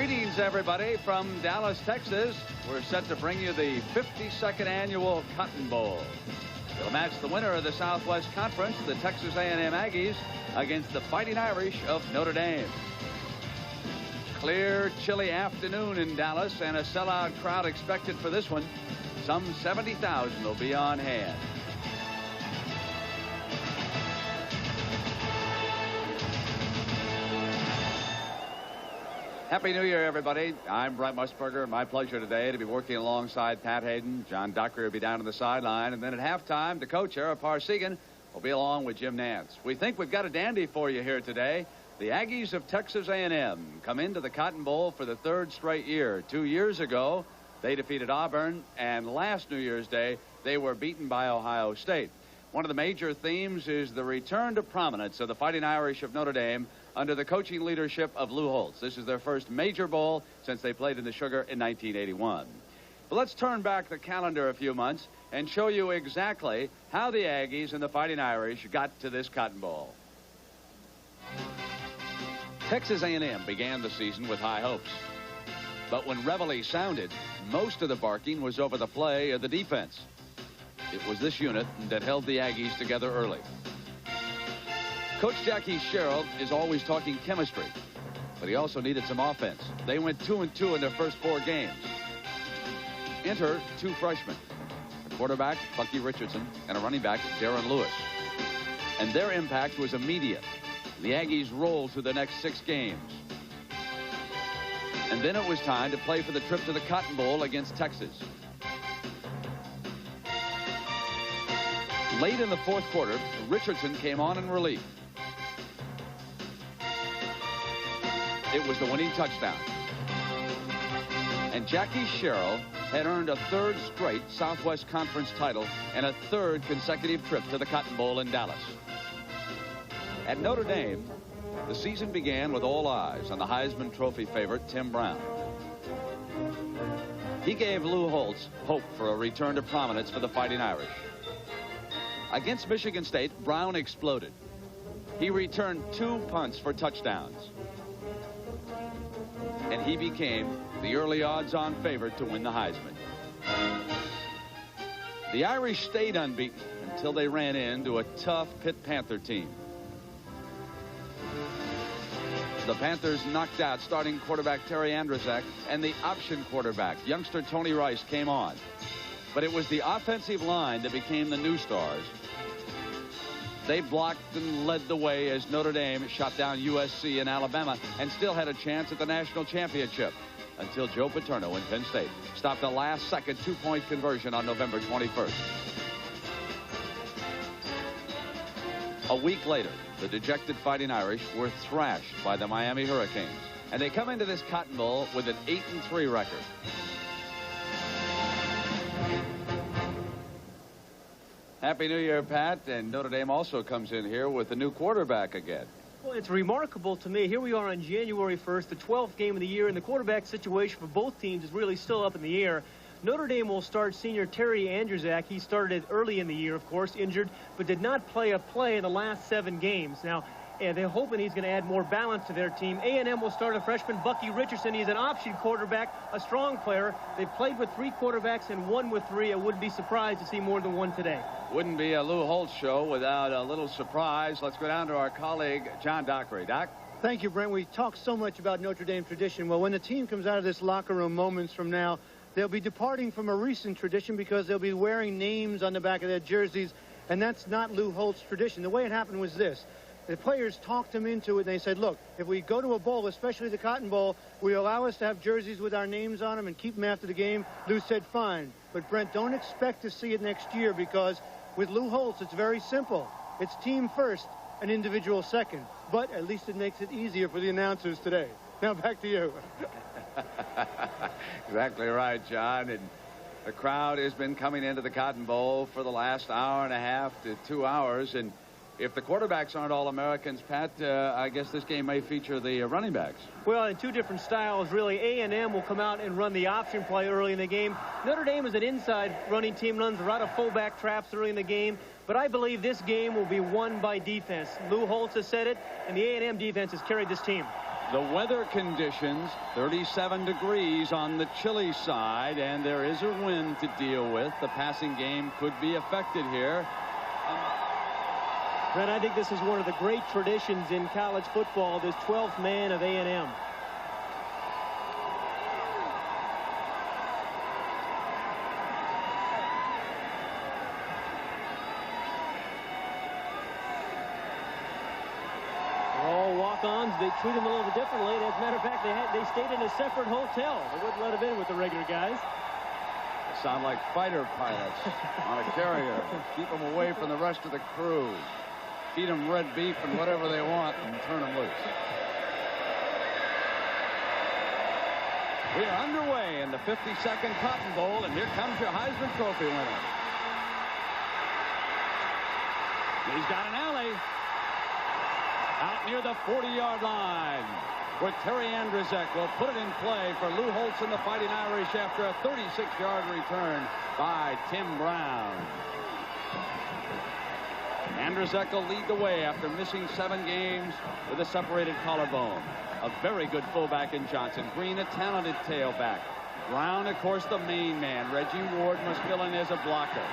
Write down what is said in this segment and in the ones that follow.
Greetings, everybody, from Dallas, Texas. We're set to bring you the 52nd annual Cotton Bowl. It'll match the winner of the Southwest Conference, the Texas A&M Aggies, against the Fighting Irish of Notre Dame. Clear, chilly afternoon in Dallas, and a sellout crowd expected for this one. Some 70,000 will be on hand. Happy New Year, everybody. I'm Brent Musburger. My pleasure today to be working alongside Pat Hayden. John Dockery will be down on the sideline. And then at halftime, the coach, Ara Parsegan, will be along with Jim Nance. We think we've got a dandy for you here today. The Aggies of Texas A&M come into the Cotton Bowl for the third straight year. 2 years ago, they defeated Auburn, and last New Year's Day, they were beaten by Ohio State. One of the major themes is the return to prominence of the Fighting Irish of Notre Dame under the coaching leadership of Lou Holtz. This is their first major bowl since they played in the Sugar in 1981. But let's turn back the calendar a few months and show you exactly how the Aggies and the Fighting Irish got to this Cotton Bowl. Texas A&M began the season with high hopes. But when reveille sounded, most of the barking was over the play of the defense. It was this unit that held the Aggies together early. Coach Jackie Sherrill is always talking chemistry, but he also needed some offense. They went 2-2 in their first 4 games. Enter 2 freshmen, a quarterback, Bucky Richardson, and a running back, Darren Lewis. And their impact was immediate. The Aggies rolled to the next 6 games. And then it was time to play for the trip to the Cotton Bowl against Texas. Late in the fourth quarter, Richardson came on in relief. It was the winning touchdown. And Jackie Sherrill had earned a 3rd straight Southwest Conference title and a 3rd consecutive trip to the Cotton Bowl in Dallas. At Notre Dame, the season began with all eyes on the Heisman Trophy favorite, Tim Brown. He gave Lou Holtz hope for a return to prominence for the Fighting Irish. Against Michigan State, Brown exploded. He returned 2 punts for touchdowns. And he became the early odds-on favorite to win the Heisman. The Irish stayed unbeaten until they ran into a tough Pitt Panther team. The Panthers knocked out starting quarterback Terry Andrzejczyk, and the option quarterback, youngster Tony Rice, came on. But it was the offensive line that became the new stars. They blocked and led the way as Notre Dame shot down USC and Alabama and still had a chance at the national championship until Joe Paterno in Penn State stopped a last-second 2-point conversion on November 21st. A week later, the dejected Fighting Irish were thrashed by the Miami Hurricanes, and they come into this Cotton Bowl with an 8-3 record. Happy New Year, Pat. And Notre Dame also comes in here with a new quarterback again. Well, it's remarkable to me. Here we are on January 1st, the 12th game of the year, and the quarterback situation for both teams is really still up in the air. Notre Dame will start senior Terry Andrzejczyk. He started early in the year, of course, injured, but did not play a play in the last 7 games. Now, they're hoping he's going to add more balance to their team. A&M will start a freshman, Bucky Richardson. He's an option quarterback, a strong player. They played with 3 quarterbacks and 1 with 3. I wouldn't be surprised to see more than 1 today. Wouldn't be a Lou Holtz show without a little surprise. Let's go down to our colleague, John Dockery. Doc? Thank you, Brent. We talk so much about Notre Dame tradition. Well, when the team comes out of this locker room moments from now, they'll be departing from a recent tradition because they'll be wearing names on the back of their jerseys, and that's not Lou Holtz tradition. The way it happened was this. The players talked them into it, and they said, look, if we go to a bowl, especially the Cotton Bowl, will you allow us to have jerseys with our names on them and keep them after the game? Lou said, fine. But, Brent, don't expect to see it next year because with Lou Holtz, it's very simple. It's team first and individual second. But at least it makes it easier for the announcers today. Now, back to you. Exactly right, John. And the crowd has been coming into the Cotton Bowl for the last hour and a half to 2 hours, and if the quarterbacks aren't All-Americans, Pat, I guess this game may feature the running backs. Well, in 2 different styles, really. A&M will come out and run the option play early in the game. Notre Dame is an inside running team, runs a lot of fullback traps early in the game. but I believe this game will be won by defense. Lou Holtz has said it, and the A&M defense has carried this team. The weather conditions, 37 degrees on the chilly side, and there is a wind to deal with. The passing game could be affected here. Brent, I think this is one of the great traditions in college football, this 12th man of A&M. They treat him a little differently. As a matter of fact, they stayed in a separate hotel. They wouldn't let him in with the regular guys. They sound like fighter pilots on a carrier. Keep them away from the rest of the crew. Feed them red beef and whatever they want and turn them loose. We are underway in the 52nd Cotton Bowl, and here comes your Heisman Trophy winner. He's got an alley. Out near the 40-yard line, where Terry Andrzejek will put it in play for Lou Holtz and the Fighting Irish after a 36-yard return by Tim Brown. Andrzejek will lead the way after missing 7 games with a separated collarbone. A very good fullback in Johnson. Green, a talented tailback. Brown, of course, the main man. Reggie Ward must fill in as a blocker.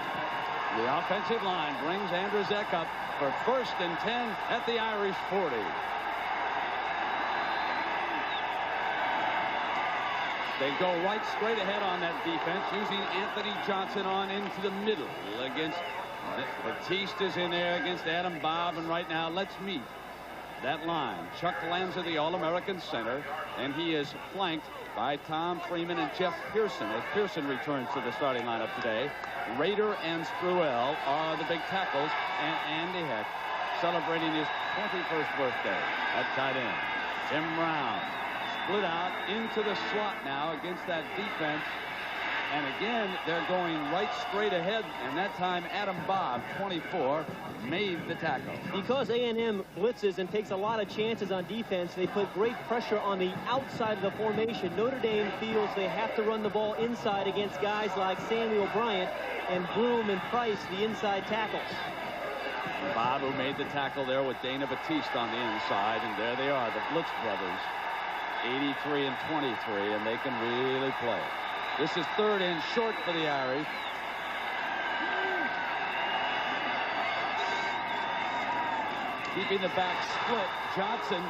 The offensive line brings Andrzejek up for 1st and 10 at the Irish 40. They go right straight ahead on that defense, using Anthony Johnson on into the middle against Batiste is in there against Adam Bob, and right now let's meet that line. Chuck Lanza, the All-American center, and he is flanked by Tom Freeman and Jeff Pearson as Pearson returns to the starting lineup today. Rader and Spruill are the big tackles, and Andy Heck celebrating his 21st birthday at tight end. Tim Brown split out into the slot now against that defense, and again they're going right straight ahead, and that time Adam Bob, 24, made the tackle. Because A&M blitzes and takes a lot of chances on defense, they put great pressure on the outside of the formation. Notre Dame feels they have to run the ball inside against guys like Samuel Bryant and Broom and Price, the inside tackles. Bob, who made the tackle there with Dana Batiste on the inside, and there they are, the Blitz brothers, 83 and 23, and they can really play. This is 3rd and short for the Irish. Keeping the back split, Johnson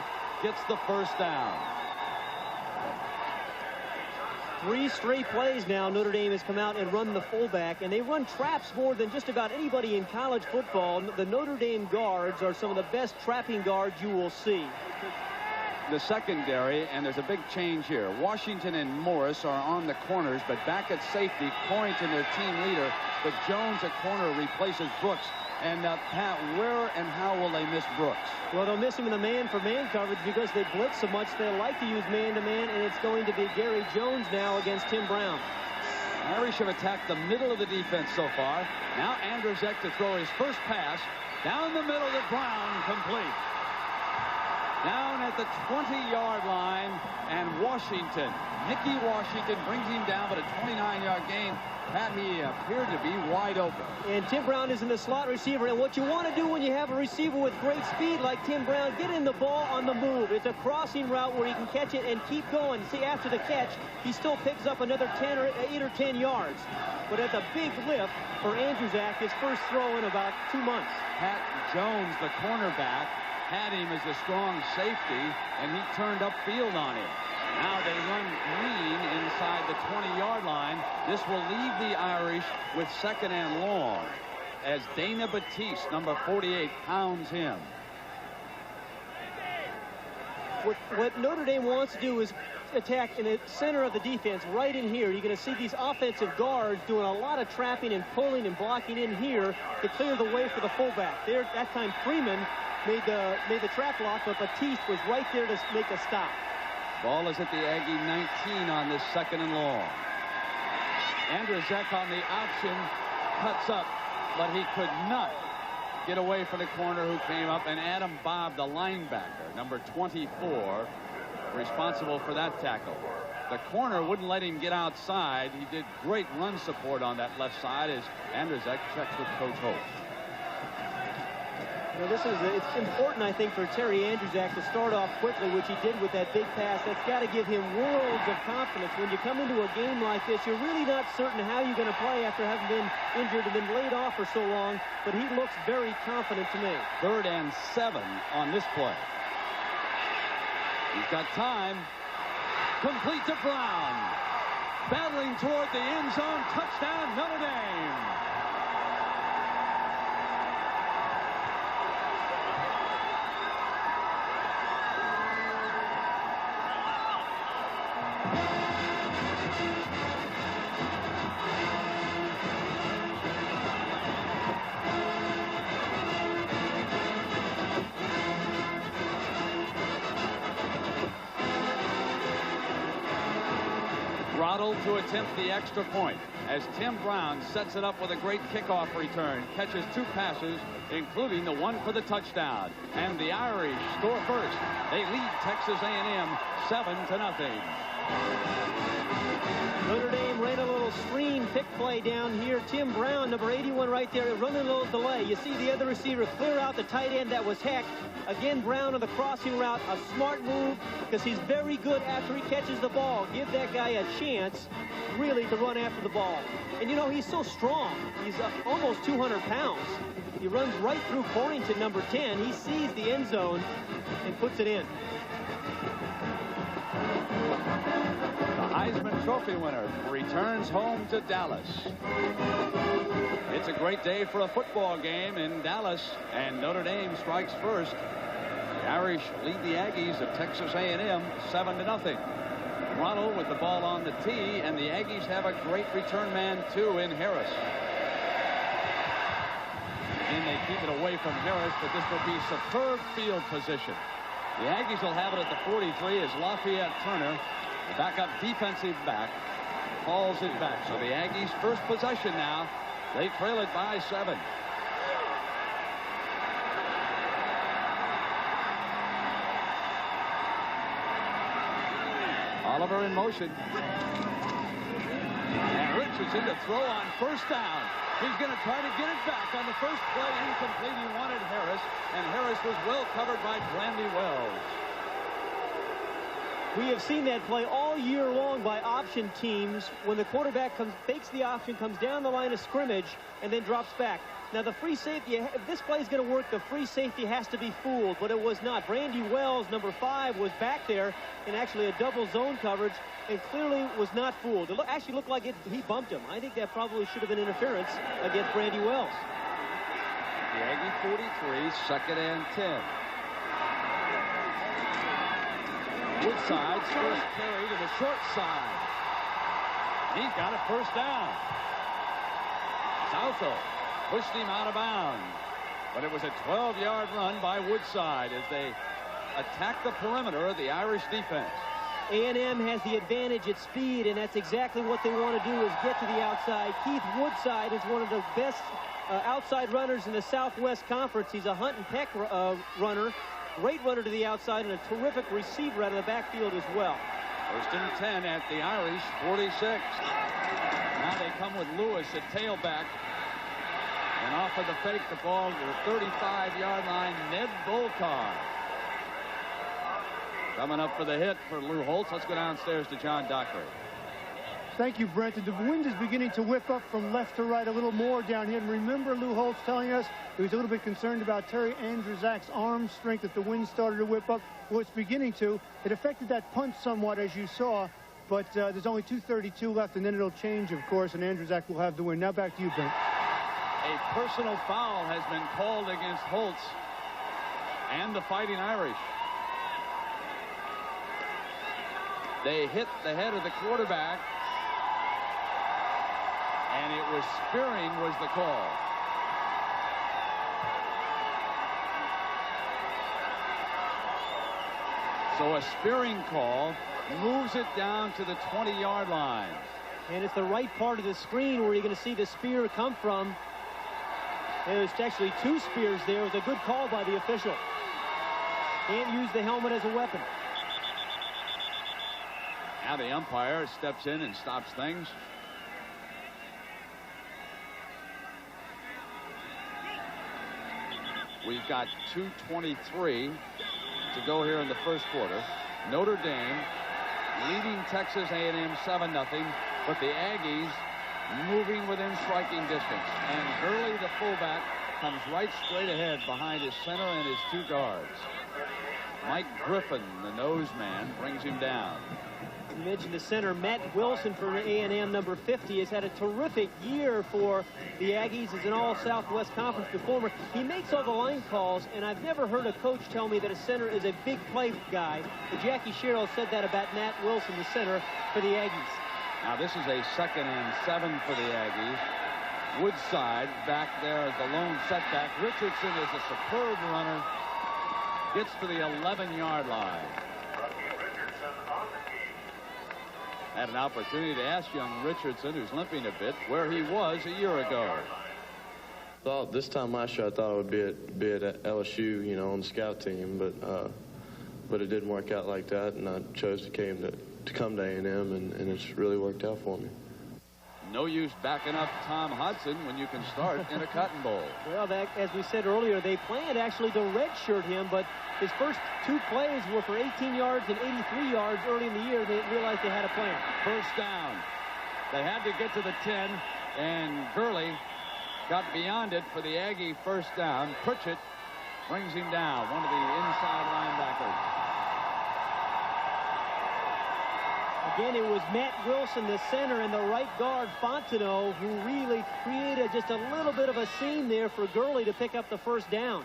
gets the 1st down. 3 straight plays now. Notre Dame has come out and run the fullback, and they run traps more than just about anybody in college football. The Notre Dame guards are some of the best trapping guards you will see. The secondary, and there's a big change here. Washington and Morris are on the corners, but back at safety, Corrington, their team leader, but Jones at corner replaces Brooks. And Pat, where and how will they miss Brooks? Well, they'll miss him in the man-for-man coverage because they blitz so much. They like to use man-to-man, and it's going to be Gary Jones now against Tim Brown. Irish have attacked the middle of the defense so far. Now Andrzejek to throw his first pass down the middle to Brown, complete. Down at the 20-yard line, and Washington, Nicky Washington, brings him down, but a 29-yard gain. Pat, he appeared to be wide open. And Tim Brown is in the slot receiver, and what you want to do when you have a receiver with great speed like Tim Brown, get in the ball on the move. It's a crossing route where he can catch it and keep going. See, after the catch, he still picks up another 8 or 10 yards. But it's a big lift for Andrzejek, his first throw in about 2 months. Pat Jones, the cornerback, had him as a strong safety, and he turned upfield on him. Now they run Green inside the 20-yard line. This will leave the Irish with 2nd and long as Dana Batiste, number 48, pounds him. What Notre Dame wants to do is attack in the center of the defense right in here. You're going to see these offensive guards doing a lot of trapping and pulling and blocking in here to clear the way for the fullback. There, that time Freeman made the trap block, but Batiste was right there to make the stop. Ball is at the Aggie 19 on this 2nd and long. Andrzejek on the option cuts up, but he could not get away from the corner who came up, and Adam Bob, the linebacker, number 24, responsible for that tackle. The corner wouldn't let him get outside. He did great run support on that left side as Andrzejek checks with Coach Holt. You know, it's important, I think, for Terry Andrzejak to start off quickly, which he did with that big pass. That's got to give him worlds of confidence. When you come into a game like this, you're really not certain how you're going to play after having been injured and been laid off for so long, but he looks very confident to me. 3rd and 7 on this play. He's got time. Complete to Brown. Battling toward the end zone. Touchdown, Notre Dame. To attempt the extra point as Tim Brown sets it up with a great kickoff return, catches 2 passes, including the one for the touchdown, and the Irish score first. They lead Texas A&M 7-0. Notre Dame ran a little screen pick play down here. Tim Brown, number 81 right there, running a little delay. You see the other receiver clear out the tight end. That was Heck. Again, Brown on the crossing route. A smart move because he's very good after he catches the ball. Give that guy a chance, really, to run after the ball. And, you know, he's so strong. He's almost 200 pounds. He runs right through Corrington, number 10. He sees the end zone and puts it in. The Heisman Trophy winner returns home to Dallas. It's a great day for a football game in Dallas, and Notre Dame strikes first. The Irish lead the Aggies of Texas A&M 7-0. Ronald with the ball on the tee, and the Aggies have a great return man, too, in Harris. And they keep it away from Harris, but this will be superb field position. The Aggies will have it at the 43 as Lafayette Turner, the backup defensive back, hauls it back. So the Aggies' first possession now. They trail it by 7. Oliver in motion. And Richardson to throw on first down. He's going to try to get it back on the first play. Incomplete. He wanted Harris, and Harris was well covered by Brandy Wells. We have seen that play all year long by option teams when the quarterback fakes the option, comes down the line of scrimmage, and then drops back. Now, the free safety, if this play is going to work, the free safety has to be fooled, but it was not. Brandy Wells, number 5, was back there in actually a double zone coverage and clearly was not fooled. It actually looked like he bumped him. I think that probably should have been interference against Brandy Wells. The Aggie 43, 2nd and 10. Woodside's first carry to the short side. He's got a first down. Southall pushed him out of bounds. But it was a 12-yard run by Woodside as they attack the perimeter of the Irish defense. A&M has the advantage at speed, and that's exactly what they want to do is get to the outside. Keith Woodside is one of the best outside runners in the Southwest Conference. He's a hunt and peck runner. Great runner to the outside and a terrific receiver out of the backfield as well. 1st and 10 at the Irish 46. Now they come with Lewis at tailback. And off of the fake, the ball to the 35-yard line, Ned Volcar. Coming up for the hit for Lou Holtz. Let's go downstairs to John Dockery. Thank you, Brent. The wind is beginning to whip up from left to right a little more down here. And remember Lou Holtz telling us he was a little bit concerned about Terry Andrzejac's arm strength if the wind started to whip up. Well, it's beginning to. It affected that punt somewhat, as you saw. But there's only 2:32 left, and then it'll change, of course, and Andrzejak will have the win. Now back to you, Brent. A personal foul has been called against Holtz and the Fighting Irish. They hit the head of the quarterback, and it was spearing was the call. So a spearing call moves it down to the 20-yard line. And it's the right part of the screen where you're going to see the spear come from. There's actually 2 spears there. It was a good call by the official. Can't use the helmet as a weapon. Now the umpire steps in and stops things. We've got 2:23 to go here in the first quarter. Notre Dame leading Texas A&M 7-0, but the Aggies moving within striking distance. And Gurley, the fullback, comes right straight ahead behind his center and his 2 guards. Mike Griffin, the nose man, brings him down. You mentioned the center, Matt Wilson for A&M, number 50, has had a terrific year for the Aggies as an all-Southwest Conference performer. He makes all the line calls, and I've never heard a coach tell me that a center is a big play guy. But Jackie Sherrill said that about Matt Wilson, the center for the Aggies. Now this is a 2nd and 7 for the Aggies. Woodside back there as the lone setback. Richardson is a superb runner. Gets to the 11-yard line. Had an opportunity to ask young Richardson, who's limping a bit, where he was a year ago. Thought this time last year I thought it would be at LSU, you know, on the scout team, but it didn't work out like that, and I chose to come to A&M, and it's really worked out for me. No use backing up Tom Hudson when you can start in a Cotton Bowl. Well, as we said earlier, they planned actually to redshirt him, but his first 2 plays were for 18 yards and 83 yards early in the year. They realized they had a plan. First down. They had to get to the 10, and Gurley got beyond it for the Aggie first down. Pritchett brings him down, one of the inside linebackers. Again, it was Matt Wilson, the center, and the right guard, Fontenot, who really created just a little bit of a seam there for Gurley to pick up the first down.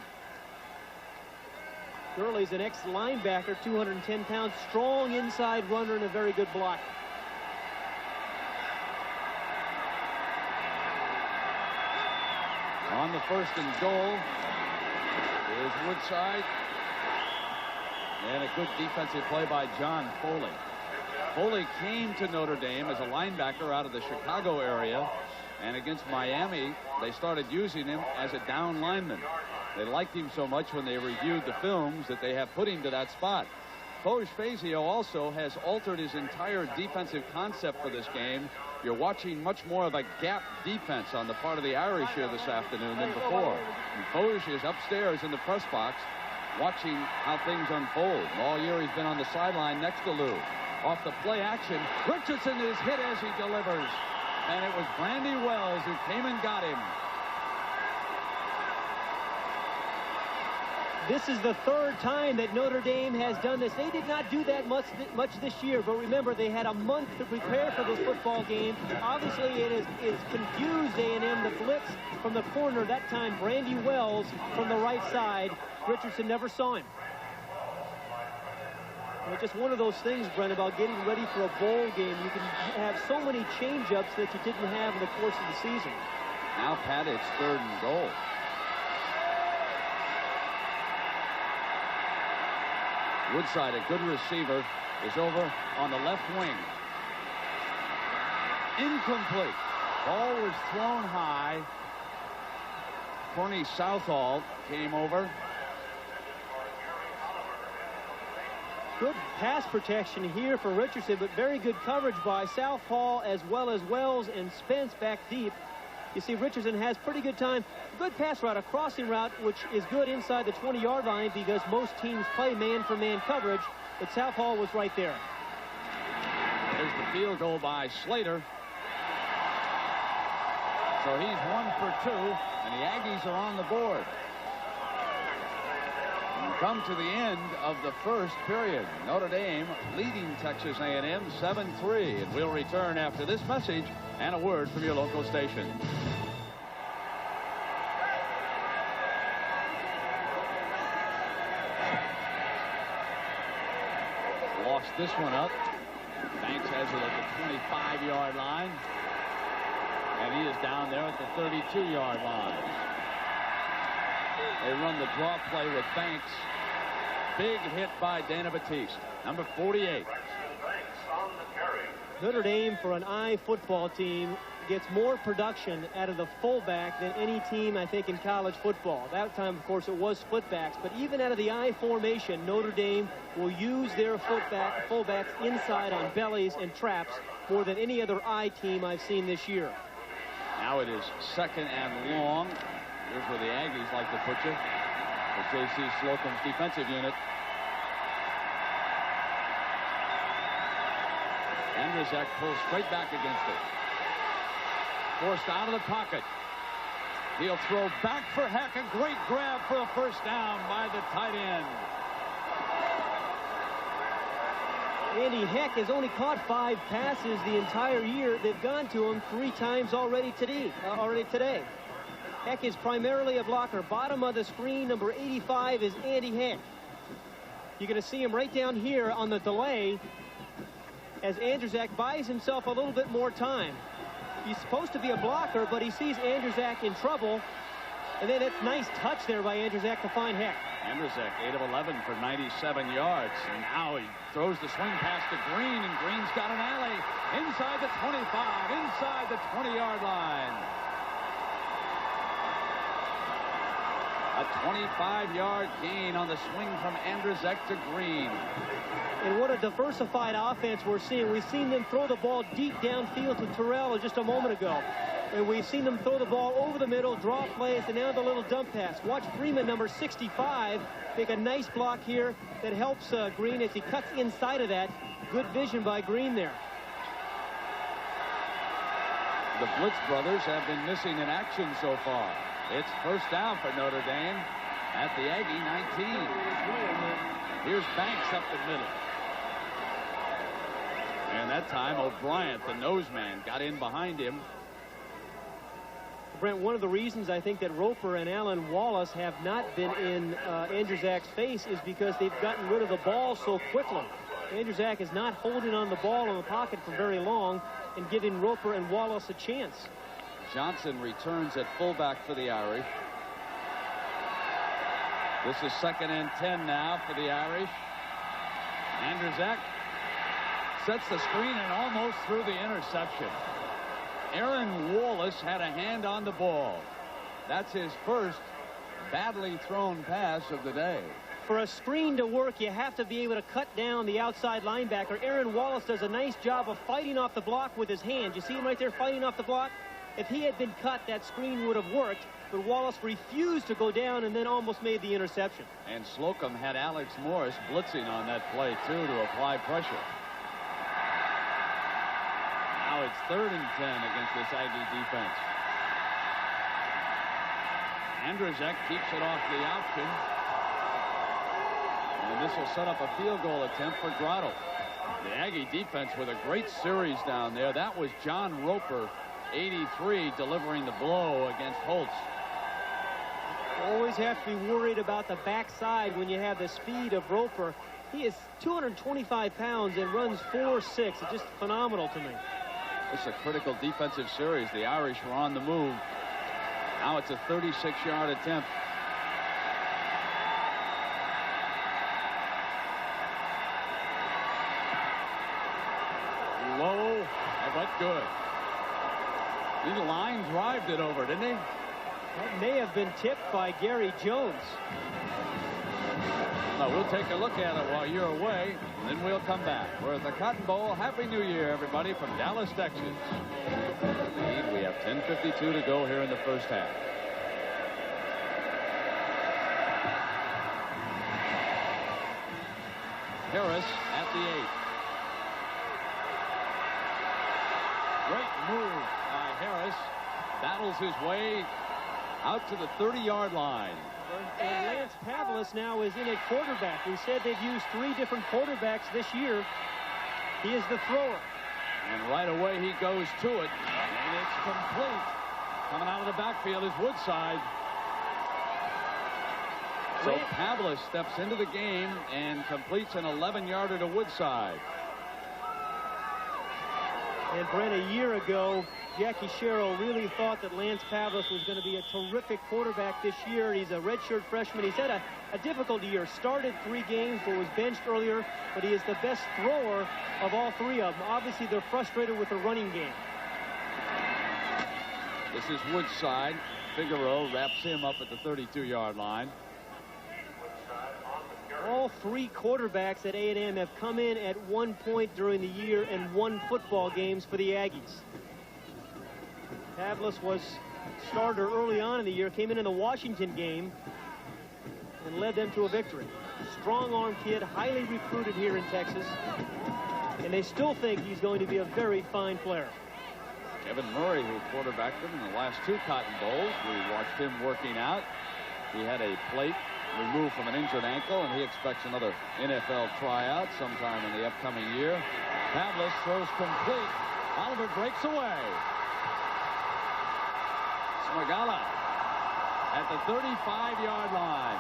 Gurley's an ex-linebacker, 210 pounds, strong inside runner, and a very good block. On the 1st and goal is Woodside. And a good defensive play by John Foley. Foley came to Notre Dame as a linebacker out of the Chicago area, and against Miami they started using him as a down lineman. They liked him so much when they reviewed the films that they have put him to that spot. Coach Fazio also has altered his entire defensive concept for this game. You're watching much more of a gap defense on the part of the Irish here this afternoon than before. And Foge is upstairs in the press box watching how things unfold. All year he's been on the sideline next to Lou. Off the play action, Richardson is hit as he delivers. And it was Brandy Wells who came and got him. This is the 3rd time that Notre Dame has done this. They did not do that much this year, but remember, they had a month to prepare for this football game. Obviously, it's confused A&M. The blitz from the corner, that time Brandy Wells from the right side. Richardson never saw him. It's just one of those things, Brent, about getting ready for a bowl game. You can have so many change-ups that you didn't have in the course of the season. Now, Pat, it's 3rd and goal. Woodside, a good receiver, is over on the left wing. Incomplete. Ball was thrown high. Corny Southall came over. Good pass protection here for Richardson, but very good coverage by Southall as well as Wells and Spence back deep. You see Richardson has pretty good time. Good pass route, a crossing route, which is good inside the 20-yard line because most teams play man-for-man coverage, but Southall was right there. There's the field goal by Slater. So he's 1 for 2, and the Aggies are on the board. Come to the end of the first period. Notre Dame leading Texas A&M 7-3. And we'll return after this message and a word from your local station. Lost this one up. Banks has it at the 25-yard line. And he is down there at the 32-yard line. They run the draw play with Banks. Big hit by Dana Batiste, number 48. Notre Dame, for an I football team, gets more production out of the fullback than any team, I think, in college football. That time, of course, it was splitbacks. But even out of the I formation, Notre Dame will use their fullbacks inside on bellies and traps more than any other I team I've seen this year. Now it is 2nd and long. Here's where the Aggies like to put you. for J.C. Slocum's defensive unit. Andrzejczyk pulls straight back against it. Forced out of the pocket. He'll throw back for Heck. A great grab for a first down by the tight end. Andy Heck has only caught 5 passes the entire year. They've gone to him 3 times already today. Heck is primarily a blocker. Bottom of the screen, number 85 is Andy Heck. You're going to see him right down here on the delay as Andrzejczyk buys himself a little bit more time. He's supposed to be a blocker, but he sees Andrzejczyk in trouble. And then it's nice touch there by Andrzejczyk to find Heck. Andrzejczyk, 8 of 11 for 97 yards. And now he throws the swing pass to Green, and Green's got an alley inside the 25, inside the 20-yard line. A 25-yard gain on the swing from Andrzejczyk to Green. And what a diversified offense we're seeing. We've seen them throw the ball deep downfield to Terrell just a moment ago. And we've seen them throw the ball over the middle, draw plays, and now the little dump pass. Watch Freeman, number 65, make a nice block here that helps Green as he cuts inside of that. Good vision by Green there. The Blitz brothers have been missing in action so far. It's first down for Notre Dame at the Aggie 19. Here's Banks up the middle. And that time, O'Brien, the nose man, got in behind him. Brent, one of the reasons I think that Roper and Alan Wallace have not been in Andrzejczyk's face is because they've gotten rid of the ball so quickly. Andrzejczyk is not holding on the ball in the pocket for very long and giving Roper and Wallace a chance. Johnson returns at fullback for the Irish. This is 2nd and 10 now for the Irish. Andrzejczyk sets the screen and almost threw the interception. Aaron Wallace had a hand on the ball. That's his first badly thrown pass of the day. For a screen to work, you have to be able to cut down the outside linebacker. Aaron Wallace does a nice job of fighting off the block with his hands. You see him right there fighting off the block? If he had been cut, that screen would have worked, but Wallace refused to go down and then almost made the interception. And Slocum had Alex Morris blitzing on that play, too, to apply pressure. Now it's 3rd and 10 against this Aggie defense. Andrzejczyk keeps it off the option. And this will set up a field goal attempt for Grotto. The Aggie defense with a great series down there. That was John Roper, 83, delivering the blow against Holtz. You always have to be worried about the backside when you have the speed of Roper. He is 225 pounds and runs 4.6. It's just phenomenal to me. This is a critical defensive series. The Irish were on the move. Now it's a 36-yard attempt. Low, but good. He line drived it over, didn't he? That may have been tipped by Gary Jones. No, we'll take a look at it while you're away, and then we'll come back. We're at the Cotton Bowl. Happy New Year, everybody, from Dallas, Texas. We have 10:52 to go here in the first half. Harris at the 8. Great move by Harris. Battles his way out to the 30-yard line. And Lance Pavlis now is in at quarterback. We said they've used 3 different quarterbacks this year. He is the thrower. And right away he goes to it. And it's complete. Coming out of the backfield is Woodside. So Pavlis steps into the game and completes an 11-yarder to Woodside. And Brent, a year ago, Jackie Sherrill really thought that Lance Pavlis was going to be a terrific quarterback this year. He's a redshirt freshman. He's had a difficult year. Started 3 games, but was benched earlier. But he is the best thrower of all 3 of them. Obviously, they're frustrated with the running game. This is Woodside. Figueroa wraps him up at the 32-yard line. All 3 quarterbacks at A&M have come in at one point during the year and won football games for the Aggies. Pavlis was starter early on in the year, came in the Washington game. and led them to a victory. Strong-arm kid, highly recruited here in Texas, and they still think he's going to be a very fine player. Kevin Murray, who quarterbacked them in the last 2 Cotton Bowls, we watched him working out. He had a plate removed from an injured ankle, and he expects another NFL tryout sometime in the upcoming year. Pavlis throws complete. Oliver breaks away. Smagala at the 35-yard line.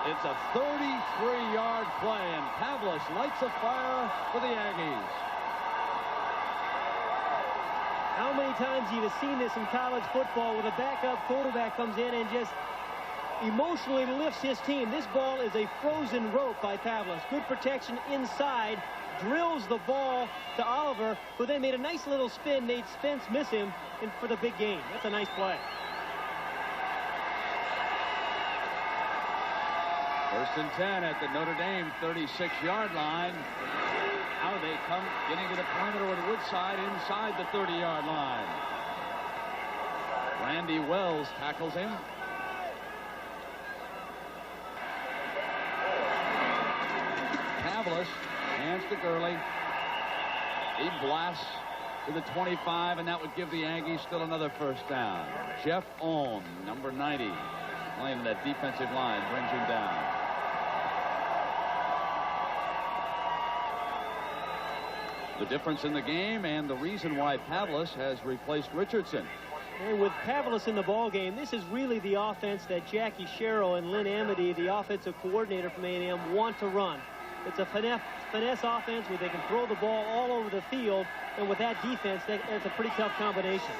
It's a 33-yard play, and Pavlis lights a fire for the Aggies. How many times you've seen this in college football where the backup quarterback comes in and just emotionally lifts his team? This ball is a frozen rope by Pavlis. Good protection inside. Drills the ball to Oliver, who then made a nice little spin, made Spence miss him for the big game. That's a nice play. First and 10 at the Notre Dame 36-yard line. Now they come getting to the perimeter with Woodside inside the 30-yard line. Randy Wells tackles him. Pavlis hands to Gurley. He blasts to the 25, and that would give the Aggies still another first down. Jeff Ohm, number 90, playing that defensive line, brings him down. The difference in the game and the reason why Pavlis has replaced Richardson. And with Pavlis in the ball game, this is really the offense that Jackie Sherrill and Lynn Amity, the offensive coordinator from A&M, want to run. It's a finesse offense where they can throw the ball all over the field, and with that defense, that's a pretty tough combination.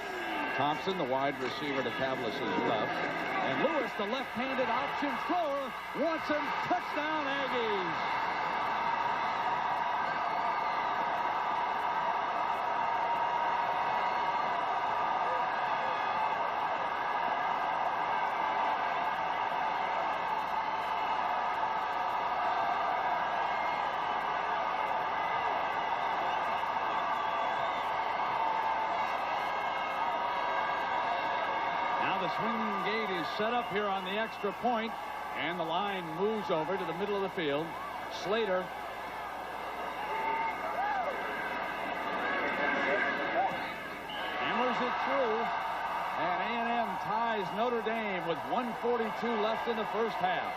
Thompson, the wide receiver to Pavlis' left, and Lewis, the left-handed option thrower, wants him. Touchdown, Aggies. The swinging gate is set up here on the extra point, and the line moves over to the middle of the field. Slater hammers it through, and A&M ties Notre Dame with 1:42 left in the first half.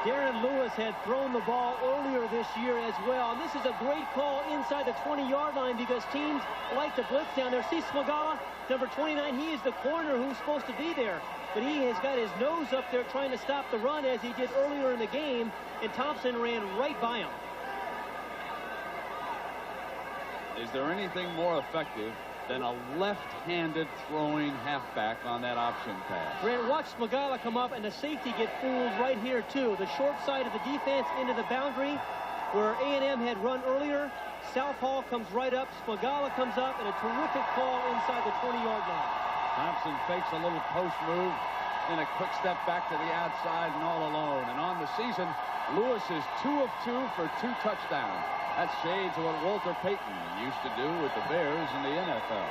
Darren Lewis had thrown the ball earlier this year as well. And this is a great call inside the 20-yard line because teams like to blitz down there. See Smagala, number 29, he is the corner who's supposed to be there. But he has got his nose up there trying to stop the run as he did earlier in the game, and Thompson ran right by him. Is there anything more effective than a left-handed throwing halfback on that option pass? Grant, watch Smagala come up, and the safety get fooled right here, too. The short side of the defense into the boundary where A&M had run earlier. Southpaw comes right up. Smagala comes up, and a terrific call inside the 20-yard line. Thompson fakes a little post move, and a quick step back to the outside and all alone. And on the season, Lewis is 2 of 2 for 2 touchdowns. That's shades of what Walter Payton used to do with the Bears in the NFL.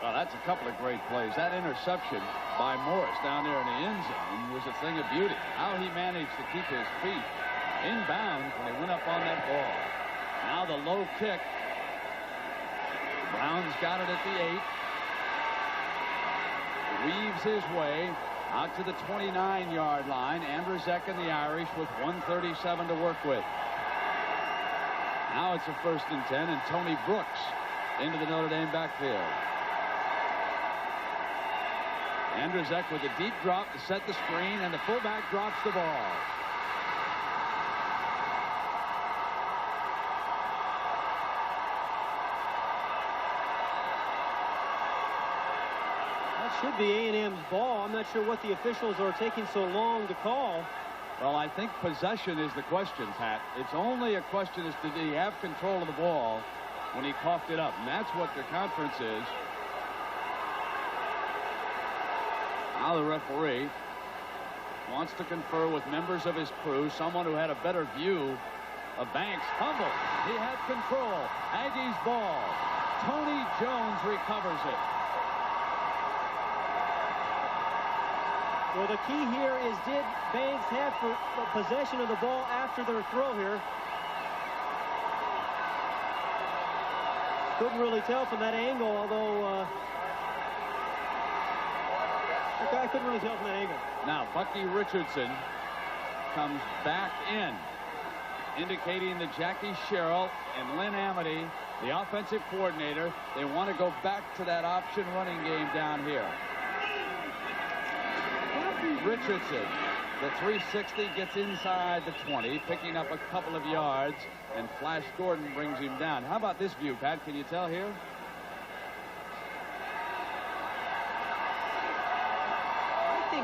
Well, that's a couple of great plays. That interception by Morris down there in the end zone was a thing of beauty. How he managed to keep his feet in bounds when he went up on that ball. Now the low kick. Brown's got it at the 8. Weaves his way out to the 29-yard line. Andrzejczyk and the Irish with 1:37 to work with. Now it's a 1st and 10, and Tony Brooks into the Notre Dame backfield. Andrzejczyk with a deep drop to set the screen, and the fullback drops the ball. That should be A&M's ball. I'm not sure what the officials are taking so long to call. Well, I think possession is the question, Pat. It's only a question as to did he have control of the ball when he coughed it up, and that's what the conference is. Now the referee wants to confer with members of his crew, someone who had a better view of Banks. Fumble. He had control. Aggies ball. Tony Jones recovers it. Well, the key here is, did Banks have possession of the ball after their throw here? Couldn't really tell from that angle, although I couldn't really tell from that angle. Now, Bucky Richardson comes back in, indicating that Jackie Sherrill and Lynn Amity, the offensive coordinator, they want to go back to that option running game down here. Richardson, the 360, gets inside the 20, picking up a couple of yards, and Flash Gordon brings him down. How about this view, Pat? Can you tell here?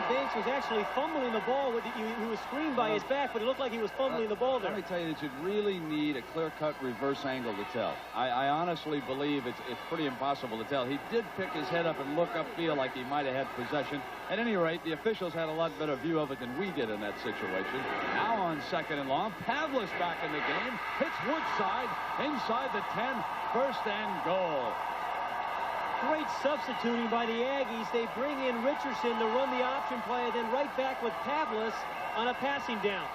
Banks was actually fumbling the ball. He was screened by his back, but it looked like he was fumbling the ball there. Let me tell you that you'd really need a clear-cut reverse angle to tell. I honestly believe it's pretty impossible to tell. He did pick his head up and look upfield like he might have had possession. At any rate, the officials had a lot better view of it than we did in that situation. Now on 2nd and long, Pavlis back in the game. Hits Woodside inside the 10. 1st and goal. Great substituting by the Aggies. They bring in Richardson to run the option play, and then right back with Pavlis on a passing down.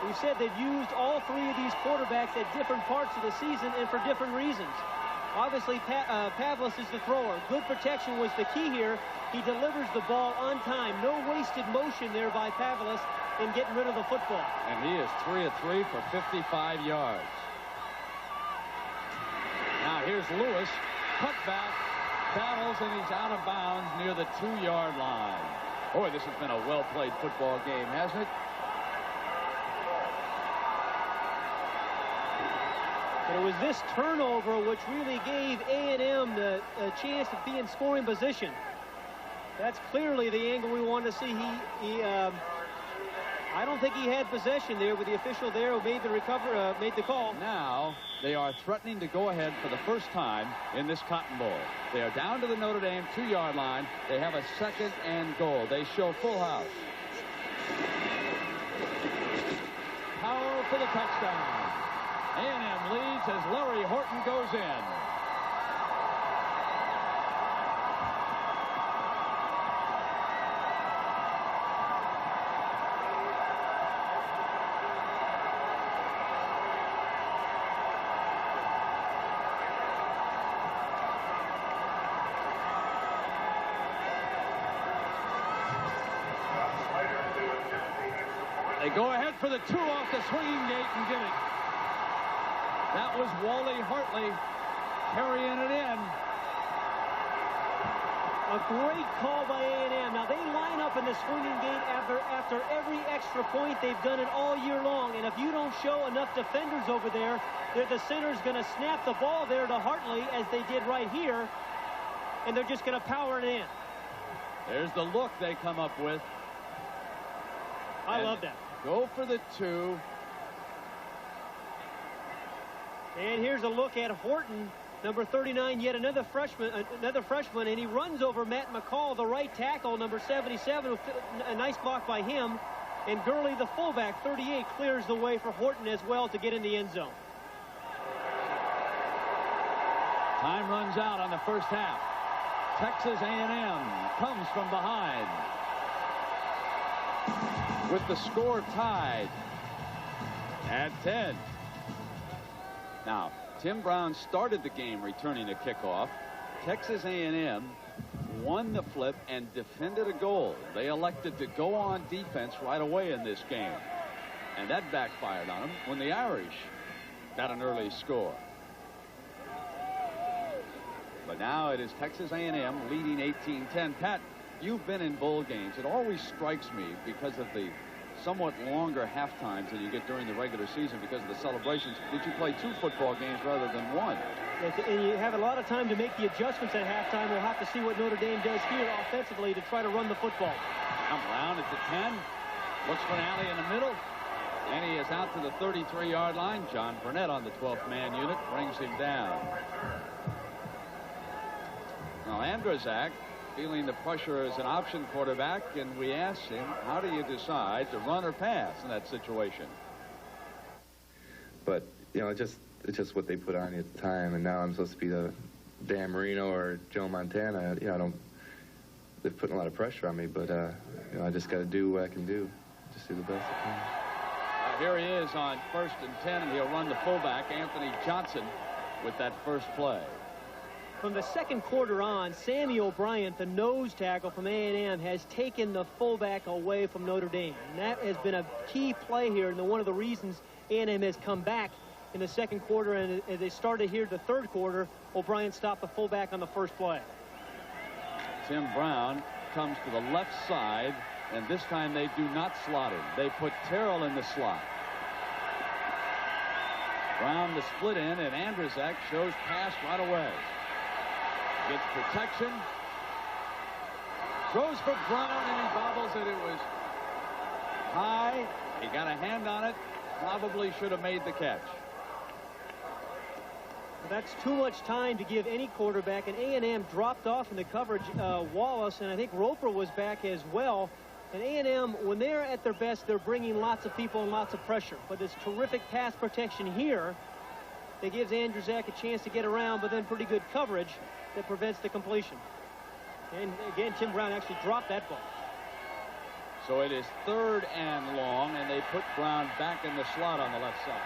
We said they've used all 3 of these quarterbacks at different parts of the season and for different reasons. Obviously, Pavlis is the thrower. Good protection was the key here. He delivers the ball on time. No wasted motion there by Pavlis in getting rid of the football. And he is 3 of 3 for 55 yards. Now here's Lewis. Cut back. Battles, and he's out of bounds near the 2-yard line. Boy, this has been a well-played football game, hasn't it? But it was this turnover which really gave A&M the chance to be in scoring position. That's clearly the angle we wanted to see. I don't think he had possession there, with the official there who made the call. Now they are threatening to go ahead for the first time in this Cotton Bowl. They are down to the Notre Dame 2-yard line. They have a 2nd and goal. They show full house. Power for the touchdown. A&M leads as Larry Horton goes in. They go ahead for the 2 off the swinging gate and get it. That was Wally Hartley carrying it in. A great call by A&M. Now, they line up in the swinging gate after every extra point. They've done it all year long. And if you don't show enough defenders over there, the center's going to snap the ball there to Hartley, as they did right here. And they're just going to power it in. There's the look they come up with. I love that. Go for the 2. And here's a look at Horton, number 39, yet another freshman, and he runs over Matt McCall, the right tackle, number 77, a nice block by him. And Gurley, the fullback, 38, clears the way for Horton as well to get in the end zone. Time runs out on the first half. Texas A&M comes from behind, with the score tied at 10. Now, Tim Brown started the game returning a kickoff. Texas A&M won the flip and defended a goal. They elected to go on defense right away in this game, and that backfired on them when the Irish got an early score. But now it is Texas A&M leading 18-10. Pat, you've been in bowl games. It always strikes me, because of the somewhat longer half times than you get during the regular season because of the celebrations, that you play 2 football games rather than 1. And you have a lot of time to make the adjustments at halftime. We'll have to see what Notre Dame does here offensively to try to run the football. Now Brown at the 10. Looks for an alley in the middle. And he is out to the 33-yard line. John Burnett on the 12th man unit brings him down. Now Andrzak feeling the pressure as an option quarterback, and we asked him, how do you decide to run or pass in that situation? But, you know, it's just what they put on you at the time, and now I'm supposed to be the Dan Marino or Joe Montana. You know, they're putting a lot of pressure on me, but you know, I just got to do what I can do. Just do the best I can. Here he is on 1st and 10, and he'll run the fullback, Anthony Johnson, with that first play. From the second quarter on, Sammy O'Brien, the nose tackle from A&M, has taken the fullback away from Notre Dame. And that has been a key play here, and one of the reasons A&M has come back in the second quarter, and as they started here the third quarter, O'Brien stopped the fullback on the first play. Tim Brown comes to the left side, and this time they do not slot him. They put Terrell in the slot. Brown the split in, and Andrzejczyk shows pass right away. Gets protection. Throws for Brown, and he bobbles it. It was high. He got a hand on it. Probably should have made the catch. That's too much time to give any quarterback, and A&M dropped off in the coverage. Wallace, and I think Roper was back as well. And A&M, when they're at their best, they're bringing lots of people and lots of pressure. But this terrific pass protection here that gives Andrzejczyk a chance to get around, but then pretty good coverage that prevents the completion. And again, Tim Brown actually dropped that ball. So it is 3rd and long, and they put Brown back in the slot on the left side.